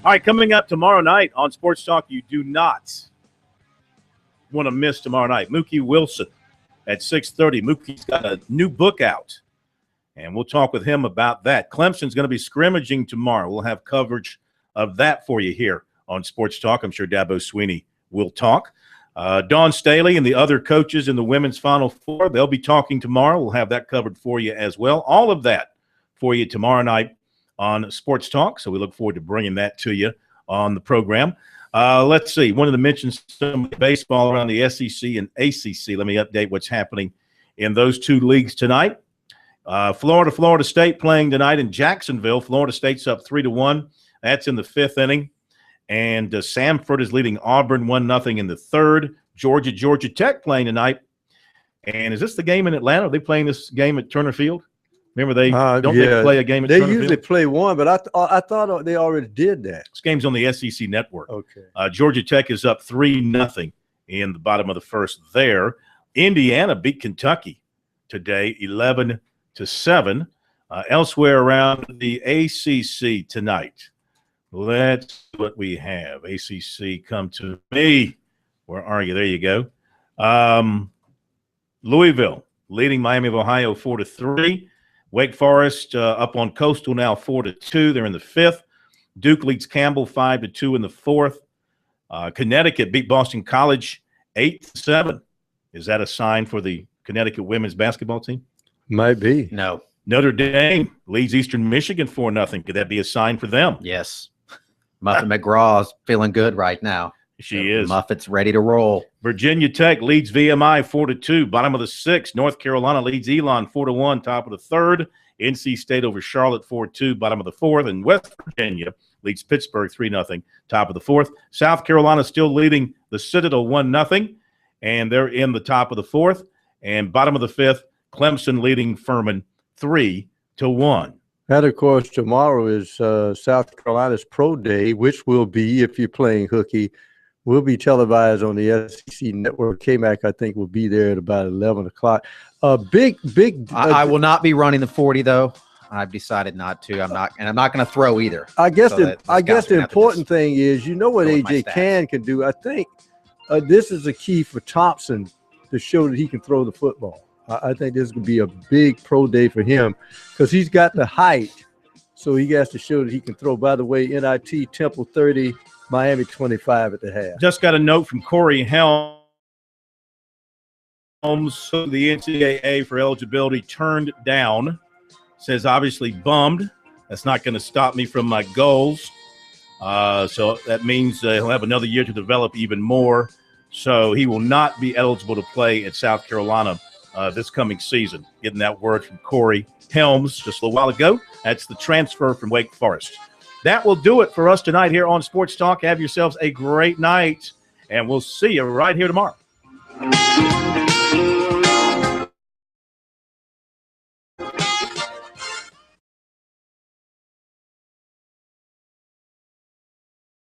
All right, coming up tomorrow night on Sports Talk, you do not want to miss tomorrow night. Mookie Wilson at 6:30. Mookie's got a new book out, and we'll talk with him about that. Clemson's going to be scrimmaging tomorrow. We'll have coverage of that for you here on Sports Talk. I'm sure Dabo Sweeney will talk. Dawn Staley and the other coaches in the women's Final Four, they'll be talking tomorrow. We'll have that covered for you as well. All of that for you tomorrow night on Sports Talk. So we look forward to bringing that to you on the program. Let's see. Wanted to mention some baseball around the SEC and ACC. Let me update what's happening in those two leagues tonight. Florida State playing tonight in Jacksonville. Florida State's up 3-1. That's in the fifth inning. And Samford is leading Auburn 1-0 in the third. Georgia Tech playing tonight. And is this the game in Atlanta? Are they playing this game at Turner Field? Remember, they play a game at Turner Field? They usually play one, but I thought they already did that. This game's on the SEC Network. Okay. Georgia Tech is up 3-0 in the bottom of the first there. Indiana beat Kentucky today 11-7. Elsewhere around the ACC tonight, let's see what we have. ACC, come to me. Where are you? There you go. Louisville leading Miami of Ohio 4-3. Wake Forest up on Coastal now 4-2. They're in the fifth. Duke leads Campbell 5-2 in the fourth. Connecticut beat Boston College 8-7. Is that a sign for the Connecticut women's basketball team? Might be. No. Notre Dame leads Eastern Michigan 4-0. Could that be a sign for them? Yes. Muffet McGraw's feeling good right now. She is. Muffet's ready to roll. Virginia Tech leads VMI 4-2. Bottom of the sixth. North Carolina leads Elon 4-1. Top of the third. NC State over Charlotte 4-2. Bottom of the fourth. And West Virginia leads Pittsburgh 3-0, top of the fourth. South Carolina still leading the Citadel 1-0, and they're in the top of the fourth. And bottom of the fifth, Clemson leading Furman 3-1. That, of course, tomorrow is South Carolina's Pro Day, which will be, if you're playing hooky, will be televised on the SEC network. K-Mac, I think, will be there at about 11 o'clock. Big. I will not be running the 40, though. I've decided not to. I'm not going to throw either. I guess the important thing is, you know what AJ can do. I think this is a key for Thompson to show that he can throw the football. I think this could be a big pro day for him because he's got the height, so he has to show that he can throw. By the way, NIT Temple 30, Miami 25 at the half. Just got a note from Corey Helms. So the NCAA for eligibility turned down. Says obviously bummed. That's not going to stop me from my goals. So that means he'll have another year to develop even more. So he will not be eligible to play at South Carolina this coming season. Getting that word from Corey Helms just a little while ago. That's the transfer from Wake Forest. That will do it for us tonight here on Sports Talk. Have yourselves a great night, and we'll see you right here tomorrow.